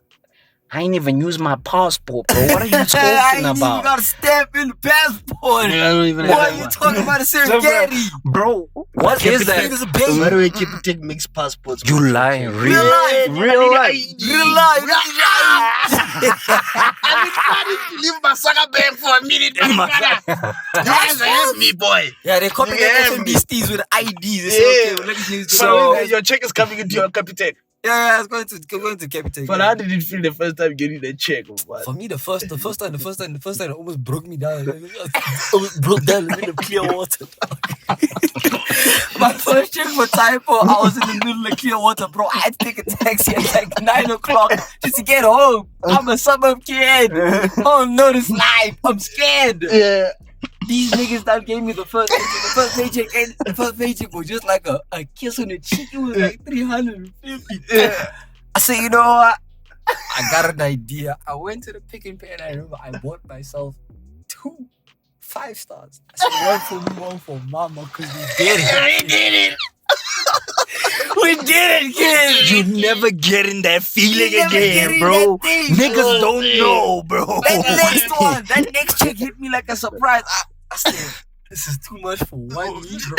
I ain't even used my passport, bro. What are you talking about? You got to stamp in the passport. Yeah, I don't even What have are you one. talking about a Serengeti? Bro, what is that? There's a baby. By the way, keep take mixed passports. You lying, Real life. real life. Real life. I've been planning to leave my sucker bank for a minute. You guys help me, boy. Yeah, they copy Yeah, the FMBs with IDs. They say, okay, let me use So your check is coming into your capital. yeah, it's going to Capital. But how did it feel the first time getting the check? Or what? For me, the first time, it almost broke me down. Almost broke down in the middle of clear water. My first check for typo, I was in the middle of clear water, bro. I had to take a taxi at like 9 o'clock just to get home. I'm a suburb kid. I don't know this life. I'm scared. Yeah. These niggas that gave me the first paycheck, and the first paycheck was just like a kiss on the cheek. It was like 350. Yeah. I said, you know what? I got an idea. I went to the Pick and Pay and I remember I bought myself 2 5-stars. I said, one for me, one for mama, because we did it. We did it. We did it, kid. You never get in that feeling You never get again, in bro. that thing, Niggas don't know, bro. That next check hit me like a surprise. I said, this is too much for 1 week, bro.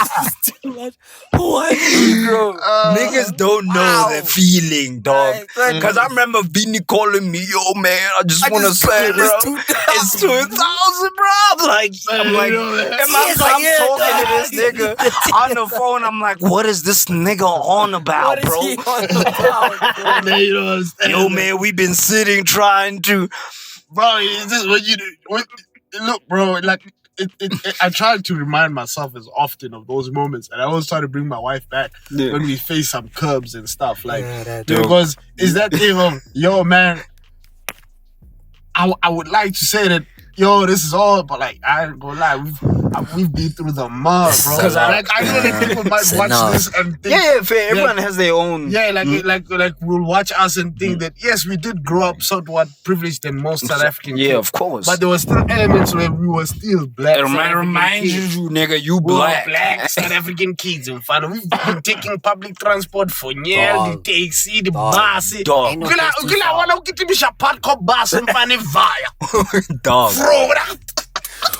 This is too much for 1 week, bro. Niggas don't know Wow. the feeling, dog. Right, Because I remember Vinny calling me, yo, man, I just want to say, bro, it's 2,000, bro. I'm like, am I talking to this nigga on the phone? I'm like, what is this nigga on about, What is bro? he on about, bro? You don't understand. Yo, man, we've been sitting trying to. Bro, it's just what you do. Look, bro, like I try to remind myself as often of those moments, and I always try to bring my wife back when we face some curbs and stuff, like because it's that thing of yo, man. I would like to say that yo, this is all, but like I ain't gonna lie, we've been through the mud, bro. Because I know that people might watch this and think, Yeah, fair. Everyone has their own. yeah, like will watch us and think that yes, we did grow up somewhat privileged than most South African Yeah, kids. of course. But there were still elements where we were still black. it South African reminds kids. you, nigga, you We were black. black South African kids in fun. We've been taking public transport for the taxi, the bus. Dog. Ain't no Ukila place too ukila far. wana ukitimisha park bus in fun via. Dog. Bro,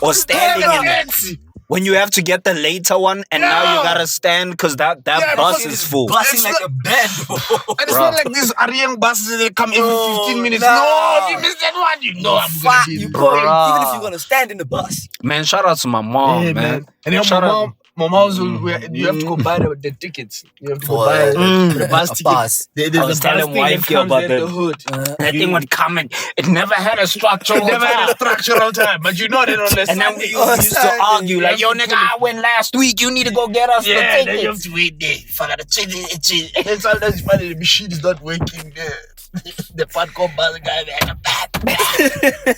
Or standing in it. When you have to get the later one and now you gotta stand because that Yeah, bus because is full. Busting It's like not- a bed, bro. And it's Bro. not like these Ariang buses that come every 15 minutes. nah. No, if you miss that one, you know I'm gonna be You there. call it, Bruh. even if you're gonna stand in the bus. Man, shout out to my mom, Yeah, man. And then Shout out. my mom's you have to go buy the tickets. You have to go For buy the the bus a ticket. bus. I was telling wife here about the that. hood. That thing would come and it never had a structural It never had a time. structural time, but you know they don't And then we used to argue like, yo, nigga, I went last week. You need to go get us yeah, the then you tickets. have to wait there. If I gotta check it. And sometimes funny, the machine is not working there. The podcast bus guy there.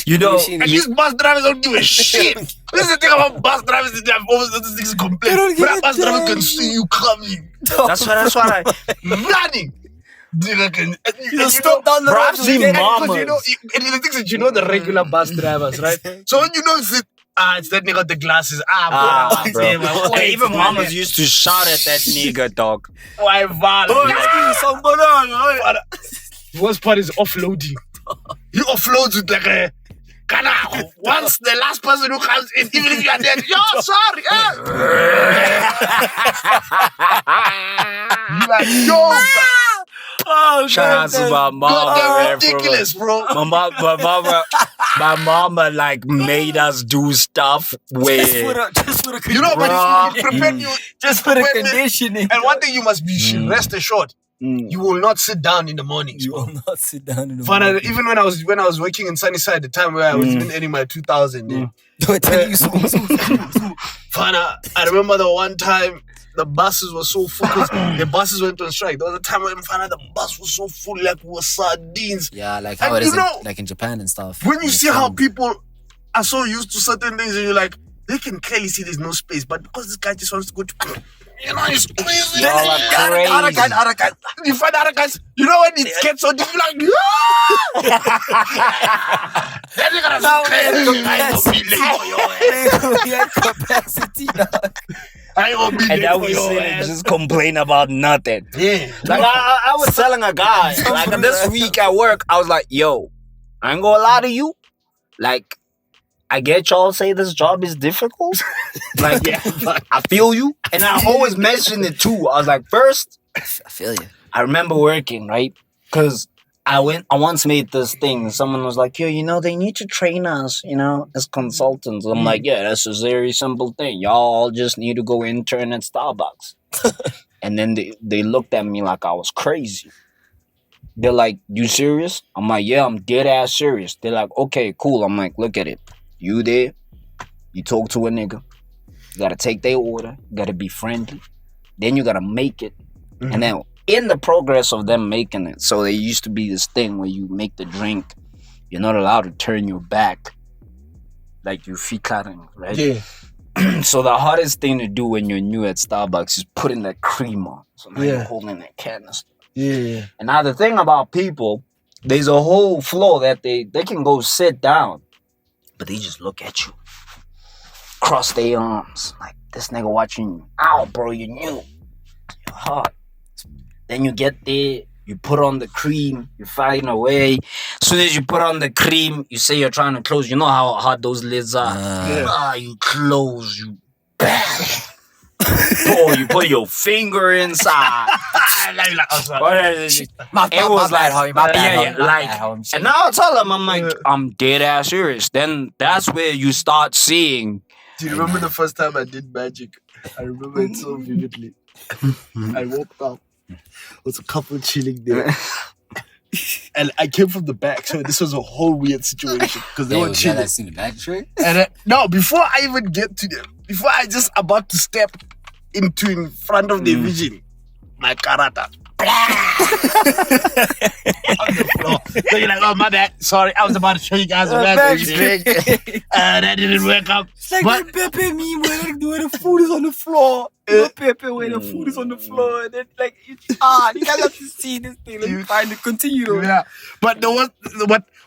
You know, And these bus drivers don't give a shit. This is the thing about bus drivers that they have always these things complain. don't give But a a bus driver damn. can see you coming, that's what I. running. Nigga can You stop down the Bro, road. I've seen to get it. mom- because you know, and the things that you know the regular bus drivers, right? So when you know it's it's that nigga with the glasses. Bro. And even mamas used to shout at that nigga, dog. Why The worst part is offloading. He offloads with like a Kana. Once the last person who comes in, even if you are dead, yo, sorry. You like, yo, Oh, shout out to my mama, man, ridiculous, bro. My mama like made us do stuff where Just for the You know, but Bruh. it prepared you. just for the Wait, man. conditioning. And one thing you must be rest assured, you will not sit down in the mornings. You bro. will not sit down in the Fana, morning. even when I was working in Sunnyside, the time where I was even earning my 2,000. Fana, I remember the one time the buses were so full because the buses went on strike. There was a time when Fana, the bus was so full like we were sardines. Yeah, like And how it you is know, like in Japan and stuff. When you In see how film. people are so used to certain things and you're like, they can clearly see there's no space, but because this guy just wants to go to, you know, he's squeezing. Y'all are crazy. You find other guys, you know when it gets so deep, you're like, then you're gonna We had capacity, dog. I will be and there that for we your sit and ass. just complain about nothing. Yeah. Like I was telling a guy, like this week at work, I was like, yo, I ain't gonna lie to you. Like, I get y'all say this job is difficult. Like, yeah, I feel you. And I always mention it too. I was like, first, I feel you. I remember working, right? Because I once made this thing. Someone was like, yo, you know, they need to train us, you know, as consultants. I'm like, yeah, that's a very simple thing. Y'all just need to go intern at Starbucks. And then they looked at me like I was crazy. They're like, you serious? I'm like, yeah, I'm dead ass serious. They're like, okay, cool. I'm like, look at it. You there, you talk to a nigga. You gotta take their order. You gotta be friendly. Then you gotta make it. And then in the progress of them making it, so there used to be this thing where you make the drink, you're not allowed to turn your back, like you fikaring, right? Yeah. So the hardest thing to do when you're new at Starbucks is putting that cream on. So now you're holding that canister. Yeah. And now the thing about people, there's a whole floor that they can go sit down, but they just look at you, cross their arms, like this nigga watching you. Ow, bro, you're new. You're hot. Then you get there, you put on the cream, you find a way. As soon as you put on the cream, you say you're trying to close. You know how hard those lids are. You close, you bang. Oh, you put your finger inside. It was like, and now I tell him, I'm like, I'm dead ass serious. Then that's where you start seeing. Do you remember the first time I did magic? I remember it so vividly. I woke up. There was a couple chilling there. And I came from the back, so this was a whole weird situation because they were chilling. And no, before I even get to them, before I just about to step into in front of their vision, my karata. On the floor. So you're like, oh my bad, sorry, I was about to show you guys a magic. That didn't work out. It's like but, Pepe me where the food is on the floor. Pepe where the food is on the floor. And then like, you guys have to see this thing. Let me find it. Continue. Yeah. But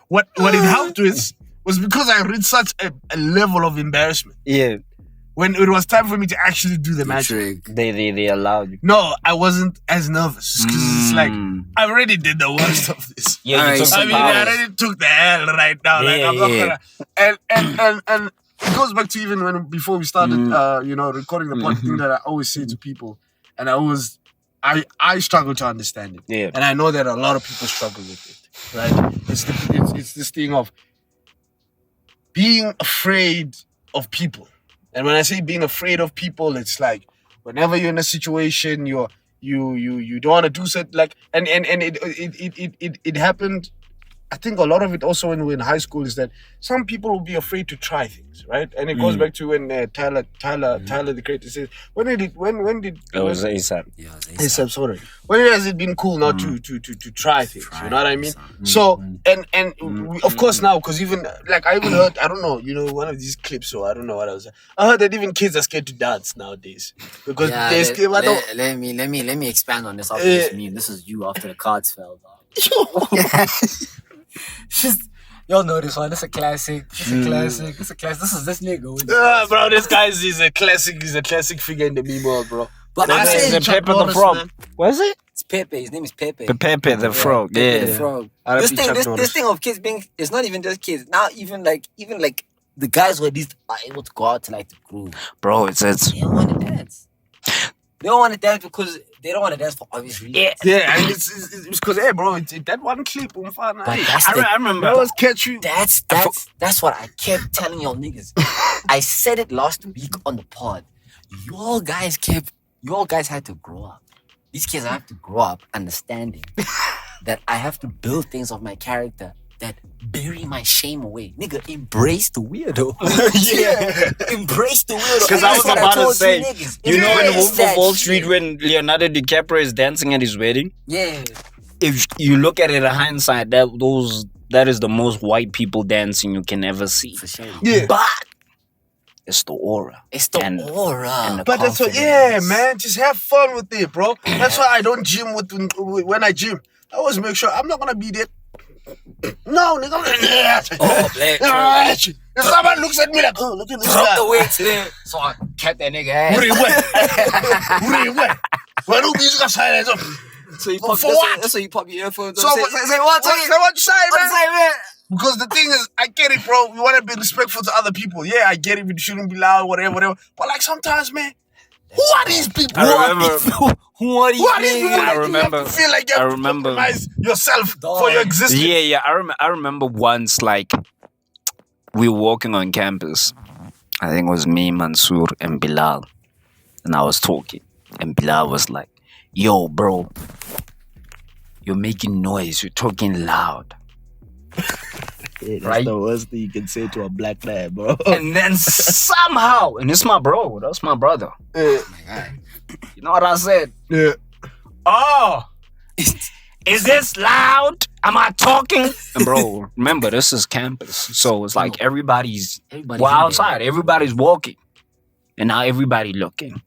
what it helped with was because I reached such a level of embarrassment. Yeah. When it was time for me to actually do the magic, they allowed you. No, I wasn't as nervous because it's like I already did the worst of this. Yeah, you took some I already took the L right now. Like I'm not gonna. And it goes back to even when before we started, recording the podcast thing that I always say to people, and I struggle to understand it. Yeah, and I know that a lot of people struggle with it. Right? It's this thing of being afraid of people. And when I say being afraid of people, it's like whenever you're in a situation, you don't want to do something like and it happened. I think a lot of it also when we're in high school is that some people will be afraid to try things, right? And it goes back to when Tyler the Creator says, when did it was ASAP. Yeah, ASAP, sorry. When has it been cool not to try things? You know what I mean? So and of course now, because even like I even heard, I don't know, one of these clips, so I don't know what I was. I heard that even kids are scared to dance nowadays because they're scared. Let me expand on this after this meme. This is you after the cards fell, dog. Y'all know this one. It's a classic. It's a classic. It's a classic. This is this nigga. Bro, this guy is a classic. He's a classic figure in the meme world, bro. But And I then say there's Pepe Chuck the Norris, Frog. man. What is it? it's Pepe. His name is Pepe. Pepe the Frog. Pepe the Yeah. Frog. R.I.P. This thing, Chuck this Norris. thing of kids being, it's not even just kids. Now even like the guys who at least are able to go out to like the groove. Bro, it's They don't want to dance. They don't want to dance because they don't want to dance for obvious reasons. Yeah, and it's because, hey, bro, it's that one clip. But that's the, I remember. That was catchy. that's what I kept telling y'all niggas. I said it last week on the pod. Y'all guys had to grow up. These kids have to grow up understanding that I have to build things of my character that bury my shame away. Nigga, embrace the weirdo. Embrace the weirdo. Because I was That's what about to told say, niggas. you know in Embrace Wolf of that Wall shit. Street when Leonardo DiCaprio is dancing at his wedding? Yeah. If you look at it in hindsight, that is the most white people dancing you can ever see. For sure. Yeah. But It's the aura. it's the And- aura. and the But that's what, yeah, man. Just have fun with it, bro. That's why I don't gym when I gym. I always make sure I'm not gonna be there. No, nigga. Oh, black. If someone looks at me like, oh, look at this Drop guy. the weights there. So I kept that nigga ass. Why don't these guys silence up? So you For pop, what? that's why you pop your earphones. So Say what- what? What you say, What man? say, man? Because the thing is, I get it, bro. We want to be respectful to other people. Yeah, I get it. We shouldn't be loud, whatever. But like sometimes, man, who are these people? I remember. Who are these Who are these people? niggas? I Like, remember- You have to feel like you have I to remember- compromise yourself Dog. for your existence. Yeah. I remember once, like, we were walking on campus. I think it was me, Mansoor, and Bilal. And I was talking. And Bilal was like, yo, bro, you're making noise. You're talking loud. That's Right. the worst thing you can say to a black man, bro. And then somehow, and it's my bro, that's my brother. You know what I said? Yeah. Oh, is this loud? Am I talking? And bro, remember, this is campus. So it's like everybody's Everybody we're in there. outside. Everybody's walking. And now everybody looking.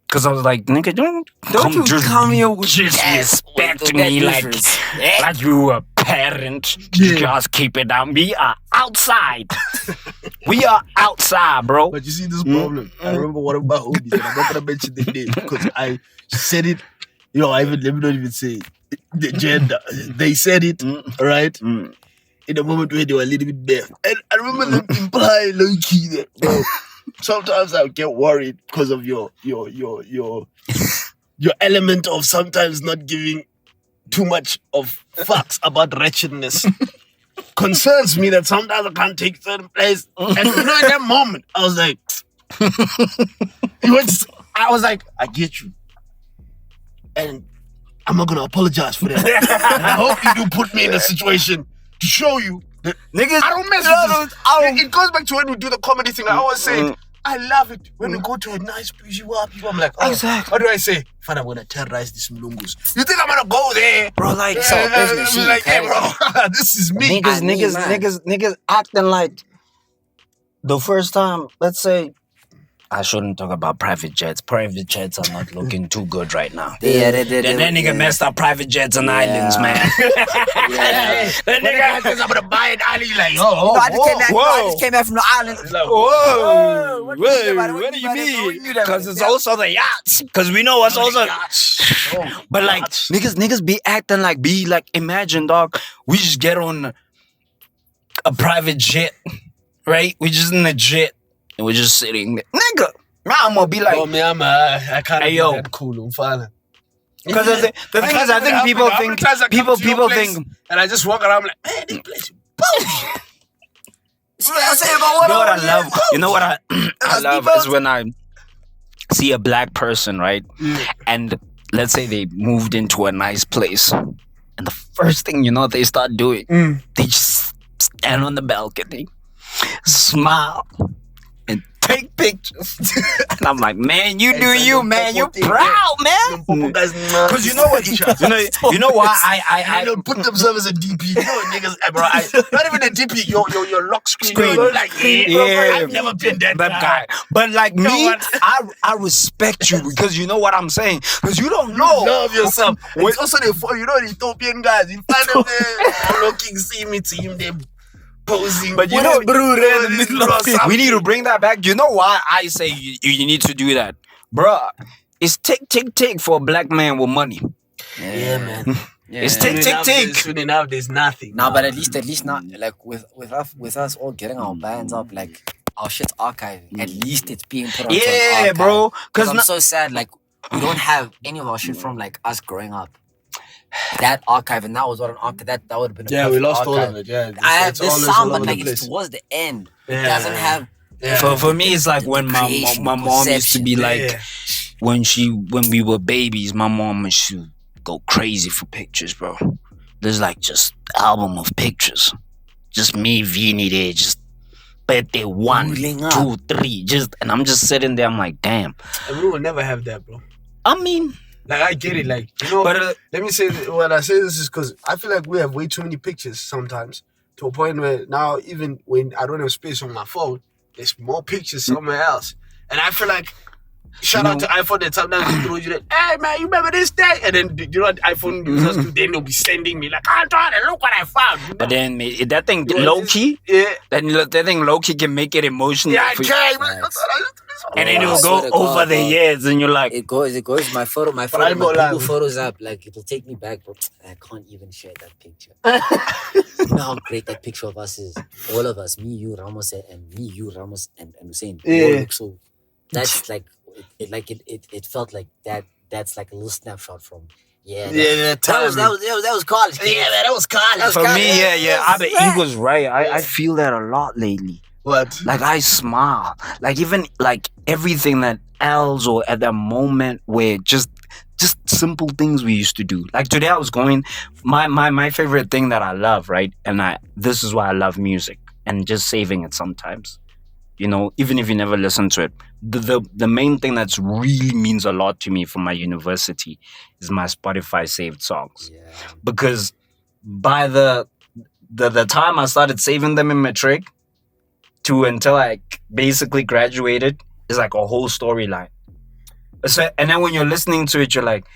Because I was like, nigga, don't you come here with disrespect that me like difference. Eh? like you a parent. Just keep it down. We are outside. We are outside, bro. But you see this problem. I remember one of my homies, and I'm not gonna mention the name because I said it. You know, let me not even say the gender. They said it, right? Mm. In the moment where they were a little bit bare. And I remember them implying low key that, bro, sometimes I get worried because of your element of sometimes not giving too much of fucks about wretchedness. Concerns me that sometimes I can't take certain place. And you know, in that moment, I was like, I get you. And I'm not gonna apologize for that. And I hope you do put me in a situation to show you that Niggas, I don't mess with this. It goes back to when we do the comedy thing. I always say, I love it when we go to a nice bougie wild people. I'm like, oh, Exactly. what do I say? Fine, I'm gonna terrorize these mulungus. You think I'm gonna go there? bro, like, So, business I'm shit, like, hey, crazy. bro, this is me. niggas acting like the first time, let's say, I shouldn't talk about private jets. Private jets are not looking too good right now. Yeah, That nigga messed up private jets on islands, man. That nigga, Because I'm gonna buy an island. Like, No, I just came back from the island. whoa, what do you mean about it? what do you What do you mean? mean? Because it's also the yachts. Because we know what's also. But like niggas be acting like imagine, dog. We just get on a private jet, right? We just in a jet and we're just sitting there. Nigga, now I'm gonna be like, Oh, me, I can't Hey, be yo. that cool. I'm fine. because the thing is, I think people think people think. and I just walk around like, man, this place is bullshit. See what I'm saying about You know what I love? You know what I That's love people- is when I see a black person, right? And let's say they moved into a nice place, and the first thing you know they start doing, they just stand on the balcony, smile, and take pictures. And I'm like, man, you do you, man. You're proud, man. Because you know what? You know why I don't put themselves as a DP. You know, niggas, bro. Not even a DP. Your lock screen. You're like, I've never been that guy. But like me, I respect you because you know what I'm saying. Because you don't know. Love yourself. It's also the Ethiopian guys. You find them there, looking, see me to him, they posing. But you know, we need to bring that back. You know why I say you need to do that, bruh? It's take for a black man with money. Yeah, man. Yeah. It's take. Soon enough, there's nothing. No, but at least not like with us all getting our bands up, like our shit's archived. At least it's being put on. Yeah, bro. Because I'm so sad. Like we don't have any of our shit from like us growing up. That archive, and that was what an archive. That would have been. We lost all of it. Yeah, I have this sound, but like it's towards the end. Yeah. It doesn't have. For me, it's like when my mom used to be like, when we were babies, my mom used to go crazy for pictures, bro. There's like just album of pictures, just me, Vinny there, just birthday 1, 2, 3, just, and I'm just sitting there. I'm like, damn. And we will never have that, bro. I mean. Like, I get it, like, you know, but, let me say, when I say this is because I feel like we have way too many pictures sometimes, to a point where now, even when I don't have space on my phone, there's more pictures somewhere else. And I feel like, shout out to iPhone that sometimes they throw you that, hey man, you remember this day? And then, you know what iPhone users do? Then they'll be sending me like, Antoine, look what I found. You know? But then that thing low-key, that thing low-key can make it emotional. Yeah, I can, man. And then it will go over the years, and you're like, it goes. My Google Photos app, like it'll take me back, bro. I can't even share that picture. You know how great that picture of us is. All of us, me, you, Ramos, and Hussein. Yeah. So that's like it felt like that. That's like a little snapshot from. That was college. Yeah, man, that was college. For me, I bet he was right. I feel that a lot lately. What? Like I smile. Like even like everything that else or at that moment where just simple things we used to do. Like today I was going my favorite thing that I love, right? And this is why I love music and just saving it sometimes. You know, even if you never listen to it. The main thing that's really means a lot to me from my university is my Spotify saved songs. Yeah. Because by the time I started saving them in matric to until I basically graduated, is like a whole storyline. So, and then when you're listening to it, you're like,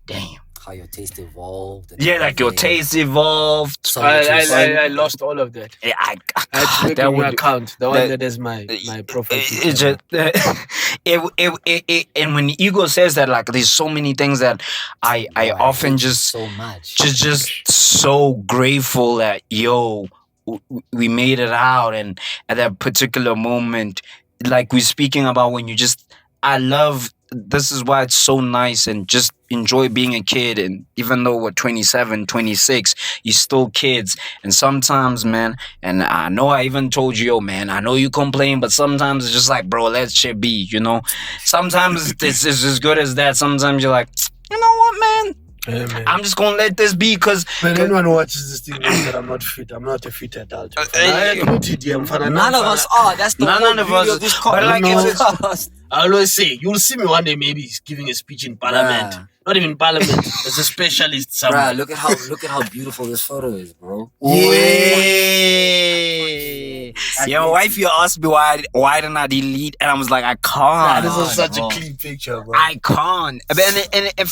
damn. How your taste evolved. Yeah, like your taste evolved. I lost all of that. Yeah, I had to make my account. The one that is my profile. It's just, and when Ego says that, like, there's so many things that I often just so much. Just so grateful that we made it out, and at that particular moment, like we're speaking about when you just, I love. This is why it's so nice and just enjoy being a kid. And even though we're 27, 26, you're still kids. And sometimes, man, and I know I even told you, man, I know you complain, but sometimes it's just like, bro, let shit be, you know? Sometimes it's as good as that. Sometimes you're like, you know what, man? Yeah, I'm just gonna let this be because anyone who watches this thing knows that I'm not fit. I'm not a fit adult. None of us are. That's the none of us. This but like, I always say, you'll see me one day maybe giving a speech in parliament. Bruh. Not even parliament. As a specialist somewhere. Bruh, look at how beautiful this photo is, bro. Yeah. Your wife, you asked me why didn't I delete, and I was like, I can't. This is such a clean picture, bro. I can't. And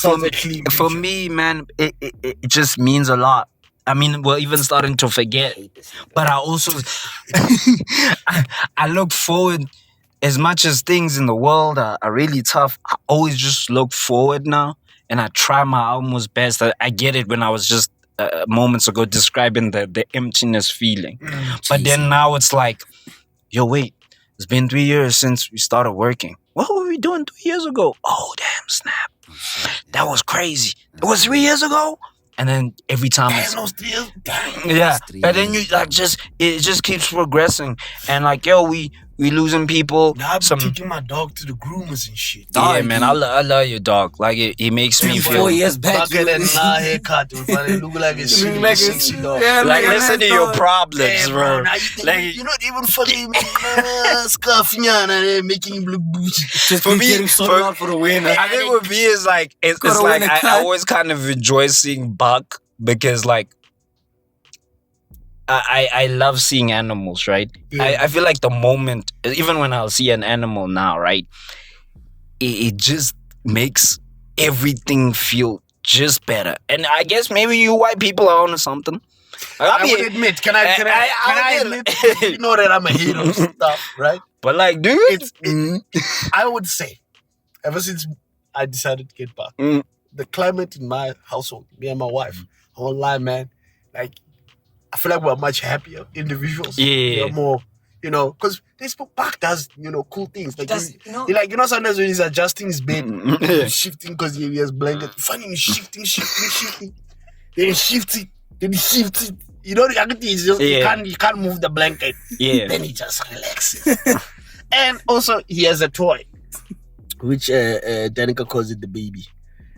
for me, man, it just means a lot. I mean, we're even starting to forget. But I also, I look forward. As much as things in the world are really tough, I always just look forward now, and I try my utmost best. I get it when I was just moments ago describing the emptiness feeling. But then now it's like, yo, wait, it's been 3 years since we started working. What were we doing 3 years ago? Oh, damn, snap. That was crazy. It was 3 years ago? And then every time but then you like it just keeps progressing, and like, yo, we We losing people. Now I'm Some taking my dog to the groomers and shit. yeah, man. I love your dog. Like it makes me feel. 4 years back. Look at that nah haircut. It look like a sexy dog. Like listen to your problems, Yeah, bro. now you think Like you're not even fucking scuffing and making him look bougie. Just for me, getting sorted out for the winner. I think with me is like it's Gotta like win a I cut. always kind of enjoy seeing Buck because like I love seeing animals, right? Yeah. I feel like the moment, even when I'll see an animal now, right, it just makes everything feel just better. And I guess maybe you white people are onto something. I would admit, can I admit, you know that I'm a hater of stuff, right? But like, dude, I would say, ever since I decided to get back, the climate in my household, me and my wife, I won't lie, man, like, I feel like we're much happier individuals. Yeah. We're more, because this back does, cool things. Like, Does, sometimes when he's adjusting his bed, he's shifting because he has blanket. You find him shifting. Then he shifts it. The other thing is just, he can't move the blanket. Yeah. Then he just relaxes. And also, he has a toy, which Danica calls it the baby.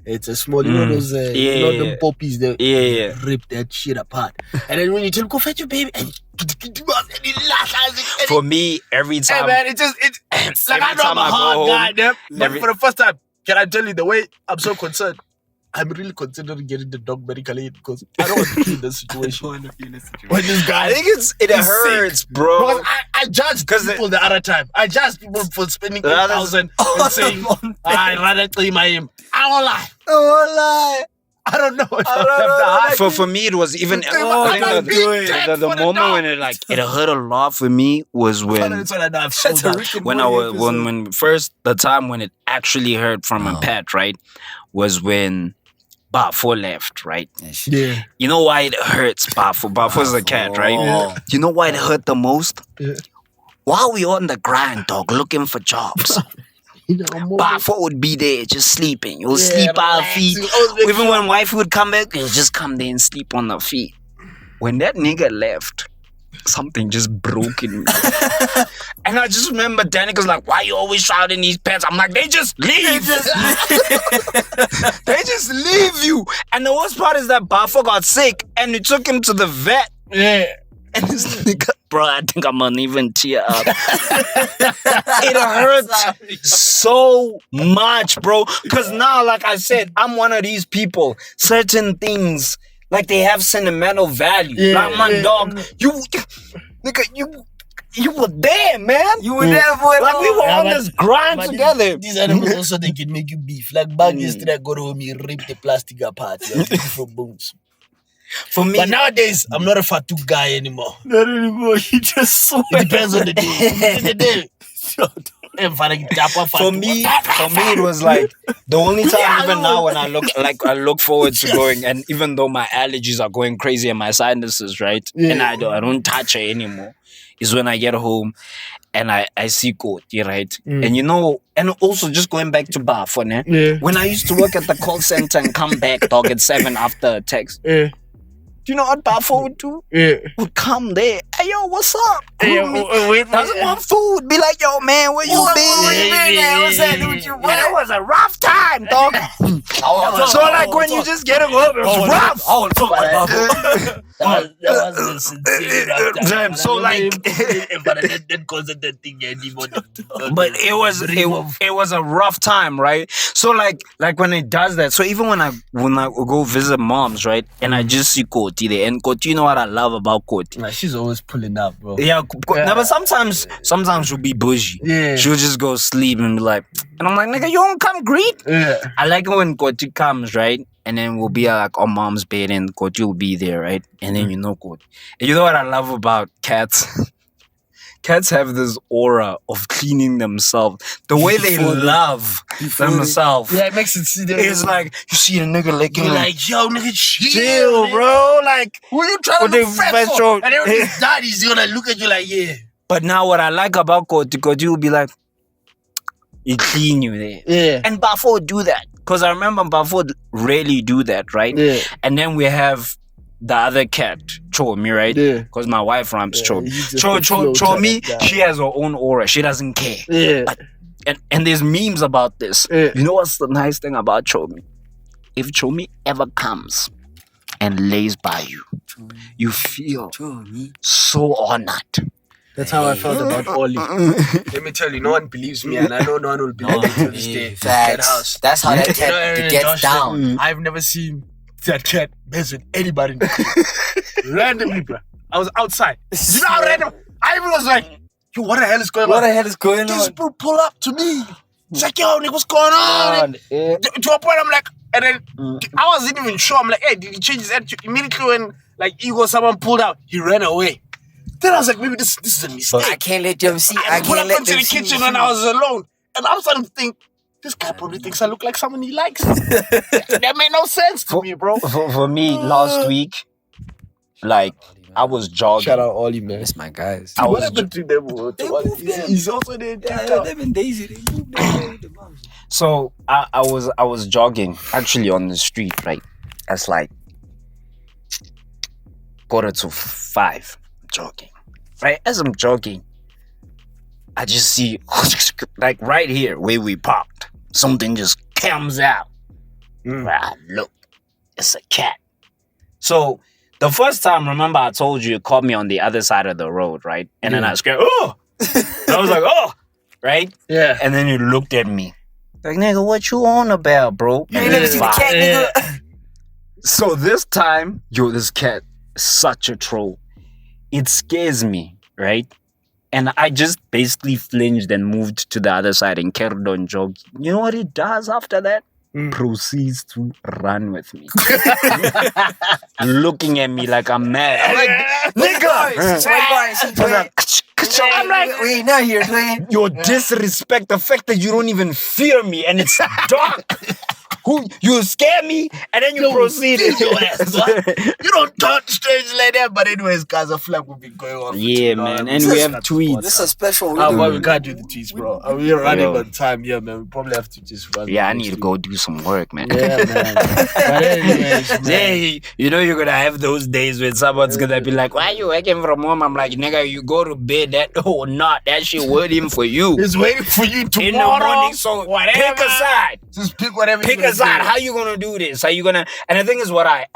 It's a small, those, them puppies, they rip that shit apart. And then when you tell him, go fetch your baby, and he laughs. For me, every time. Hey, man, it's like I know I'm a hard guy, but for the first time, can I tell you the way I'm so concerned? I'm really considering getting the dog medically because I don't want to be in this situation. When this guy, I think it hurts, sick. bro. Because I judged people the other time. I judged people for spending 8,000 and saying, I'd rather claim him. I won't lie. I don't know. For me, it was even I think the moment when it hurt a lot for me was when the time when it actually hurt from a pet, right, was when Bafo left, right? Yeah. You know why it hurts, Bafo? Bafo's a cat, right? Yeah. You know why it hurt the most? Yeah. While we on the grind, dog, looking for jobs. Bafo would be there just sleeping. You'll sleep our feet. Even when wife would come back, he'll just come there and sleep on the feet. When that nigga left, something just broke in me. And I just remember Danica's like, why you always shouting these pets? I'm like, they just leave. They just leave you. And the worst part is that Bafo got sick and we took him to the vet. Yeah. And this nigga, bro, I think I'm gonna even tear up. It hurts so much, bro. Because now, like I said, I'm one of these people. Certain things, like they have sentimental value. Yeah, like my dog, you were there, man. You were there for it. Like we were on this grind But together. These animals also, they can make you beef. Like back yesterday, I got home, he ripped the plastic apart. From bones. For me, But nowadays, I'm not a fatu guy anymore. Not anymore. You just saw It depends on the day. for me, it was like the only time, even now, when I look forward to going, and even though my allergies are going crazy and my sinuses, right, and I don't touch her anymore, is when I get home and I see Koti, right, and also just going back to Bafo, when I used to work at the call center and come back, dog, at 7 after a text. Do you know what Bafo would do? Would come there. Hey, yo, what's up? Doesn't want food. Be like, yo, man, where you been? What's that? It was a rough time, dog. So, like, when you just get it up, it's rough. That was sincere. So, like, but it was a rough time, right? So, like when it does that. So even when I go visit moms, right, and I just see Koti there, and Koti, you know what I love about Koti? Like, she's always pulling up, bro. Yeah, no, but sometimes she'll be bougie. Yeah. She'll just go sleep and be like, and I'm like, nigga, you don't come greet? Yeah. I like it when Koti comes, right? And then we'll be like on mom's bed and Koti will be there, right? And then Koti. And you know what I love about cats? Cats have this aura of cleaning themselves. The way they love themselves. Yeah, it makes it see them. It's like, you see a nigga licking You're him. like, yo, nigga, Chill, bro. Like, who you trying with to the look fresh fresh for? road. And then when his daddy's gonna look at you like, yeah. But now what I like about Koti will be like, he clean you there. Yeah. And Bafo would do that. Because I remember Bafo would rarely do that, right? Yeah. And then we have the other cat, Chomi, right? Yeah. Because my wife ramps Chomi. he's just a flow Chomi, type guy. she has her own aura. She doesn't care. Yeah. And there's memes about this. Yeah. You know what's the nice thing about Chomi? If Chomi ever comes and lays by you, you feel so honored. That's how I felt about Oli. Let me tell you, no one believes me, and I know no one will believe me to this day. That house. That's how that You know, cat Aaron gets Josh down. said, I've never seen that cat mess with anybody in the crib. Randomly, bro. I was outside. You know how random? I even was like, yo, what the hell is going on? What the hell is going This on? bro pull up to me. He's like, yo, nigga, what's going on? To a point, I'm like, and then I wasn't even sure. I'm like, hey, did he change his attitude? Immediately when, like, Ego, someone pulled out, he ran away. Then I was like, maybe this is a mistake. I can't let them see. I I pulled can't up let into them the see. kitchen when I was alone. And I'm starting to think, this guy probably thinks I look like someone he likes. That made no sense to me, bro. For me, last week, like, I was jogging. Shout out Oli, man. That's my guys. I What was happened to them? He's also there. So I was jogging actually on the street, right? That's like 4:45 jogging. Right? As I'm jogging, I just see like right here where we parked, something just comes out. I look, it's a cat. So the first time, remember I told you, it caught me on the other side of the road, right? And then I scared, oh! And I was like, oh! Right? Yeah. And then you looked at me. Like, nigga, what you on about, bro? You ain't never seen the cat, nigga. So this time, this cat is such a troll. It scares me, right? And I just basically flinged and moved to the other side and carried on jogging. You know what it does after that? Proceeds to run with me. Looking at me like I'm mad. I'm like, nigga! I'm like, we ain't out here, man. your disrespect, the fact that you don't even fear me and it's dark. You scare me and then you proceed. Your ass, you don't talk strange like that, but anyways, guys, a flag will be going on. Yeah, man. And we have tweets. This is a special But we can't do the tweets, bro. We're running Yo. on time, yeah, man. We probably have to just run. Yeah, I need to go do some work, man. Yeah, man. But anyways, man. Yeah, you know you're gonna have those days when someone's gonna be like, "Why you working from home?" I'm like, "Nigga, you go to bed that or not? That shit waiting for you It's waiting for you tomorrow. in the morning." So whatever. pick a side. Just pick whatever. Pick you're a side. gonna do. How you gonna do this? How you gonna? And the thing is, what I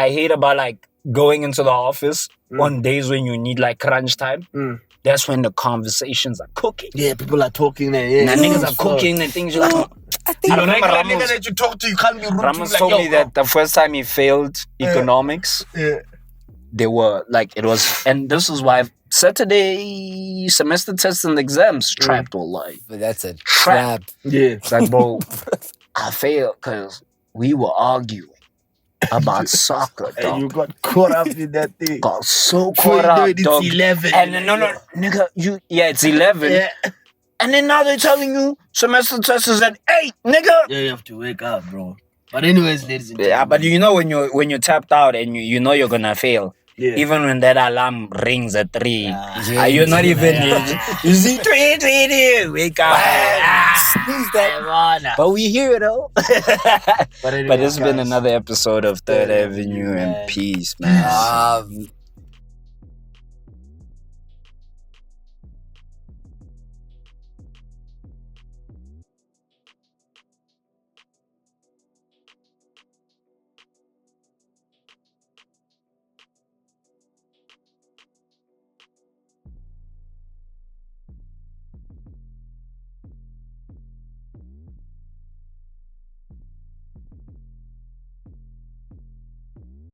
hate about like going into the office on days when you need like crunch time. That's when the conversations are cooking. Yeah, people are talking there. Yeah, And niggas are cooking and things. You're like, I remember Regular nigga Ramos. that you talk to, you can't be rude to. Ramos Like, told yo, me that the first time he failed economics, Yeah. they were like, it was, and this is why Saturday semester tests and exams trapped all life. But that's a Trap. trap. Yeah. It's like, bro, I failed because we were arguing about soccer, And you dog. got caught up in that thing. Got so Before caught you know up, it, it's dog. 11. And then, no, nigga, it's 11. Yeah. And then now they're telling you semester test is at 8, nigga. Yeah, you have to wake up, bro. But anyways, ladies and gentlemen. Yeah, but you know when you're tapped out and you know you're gonna fail. Yeah. Even when that alarm rings at 3, Yeah, you're not even. yeah. You see, 3, wake up. Who's that? But we here though. But But it's been another episode of Third Avenue and Peace, man.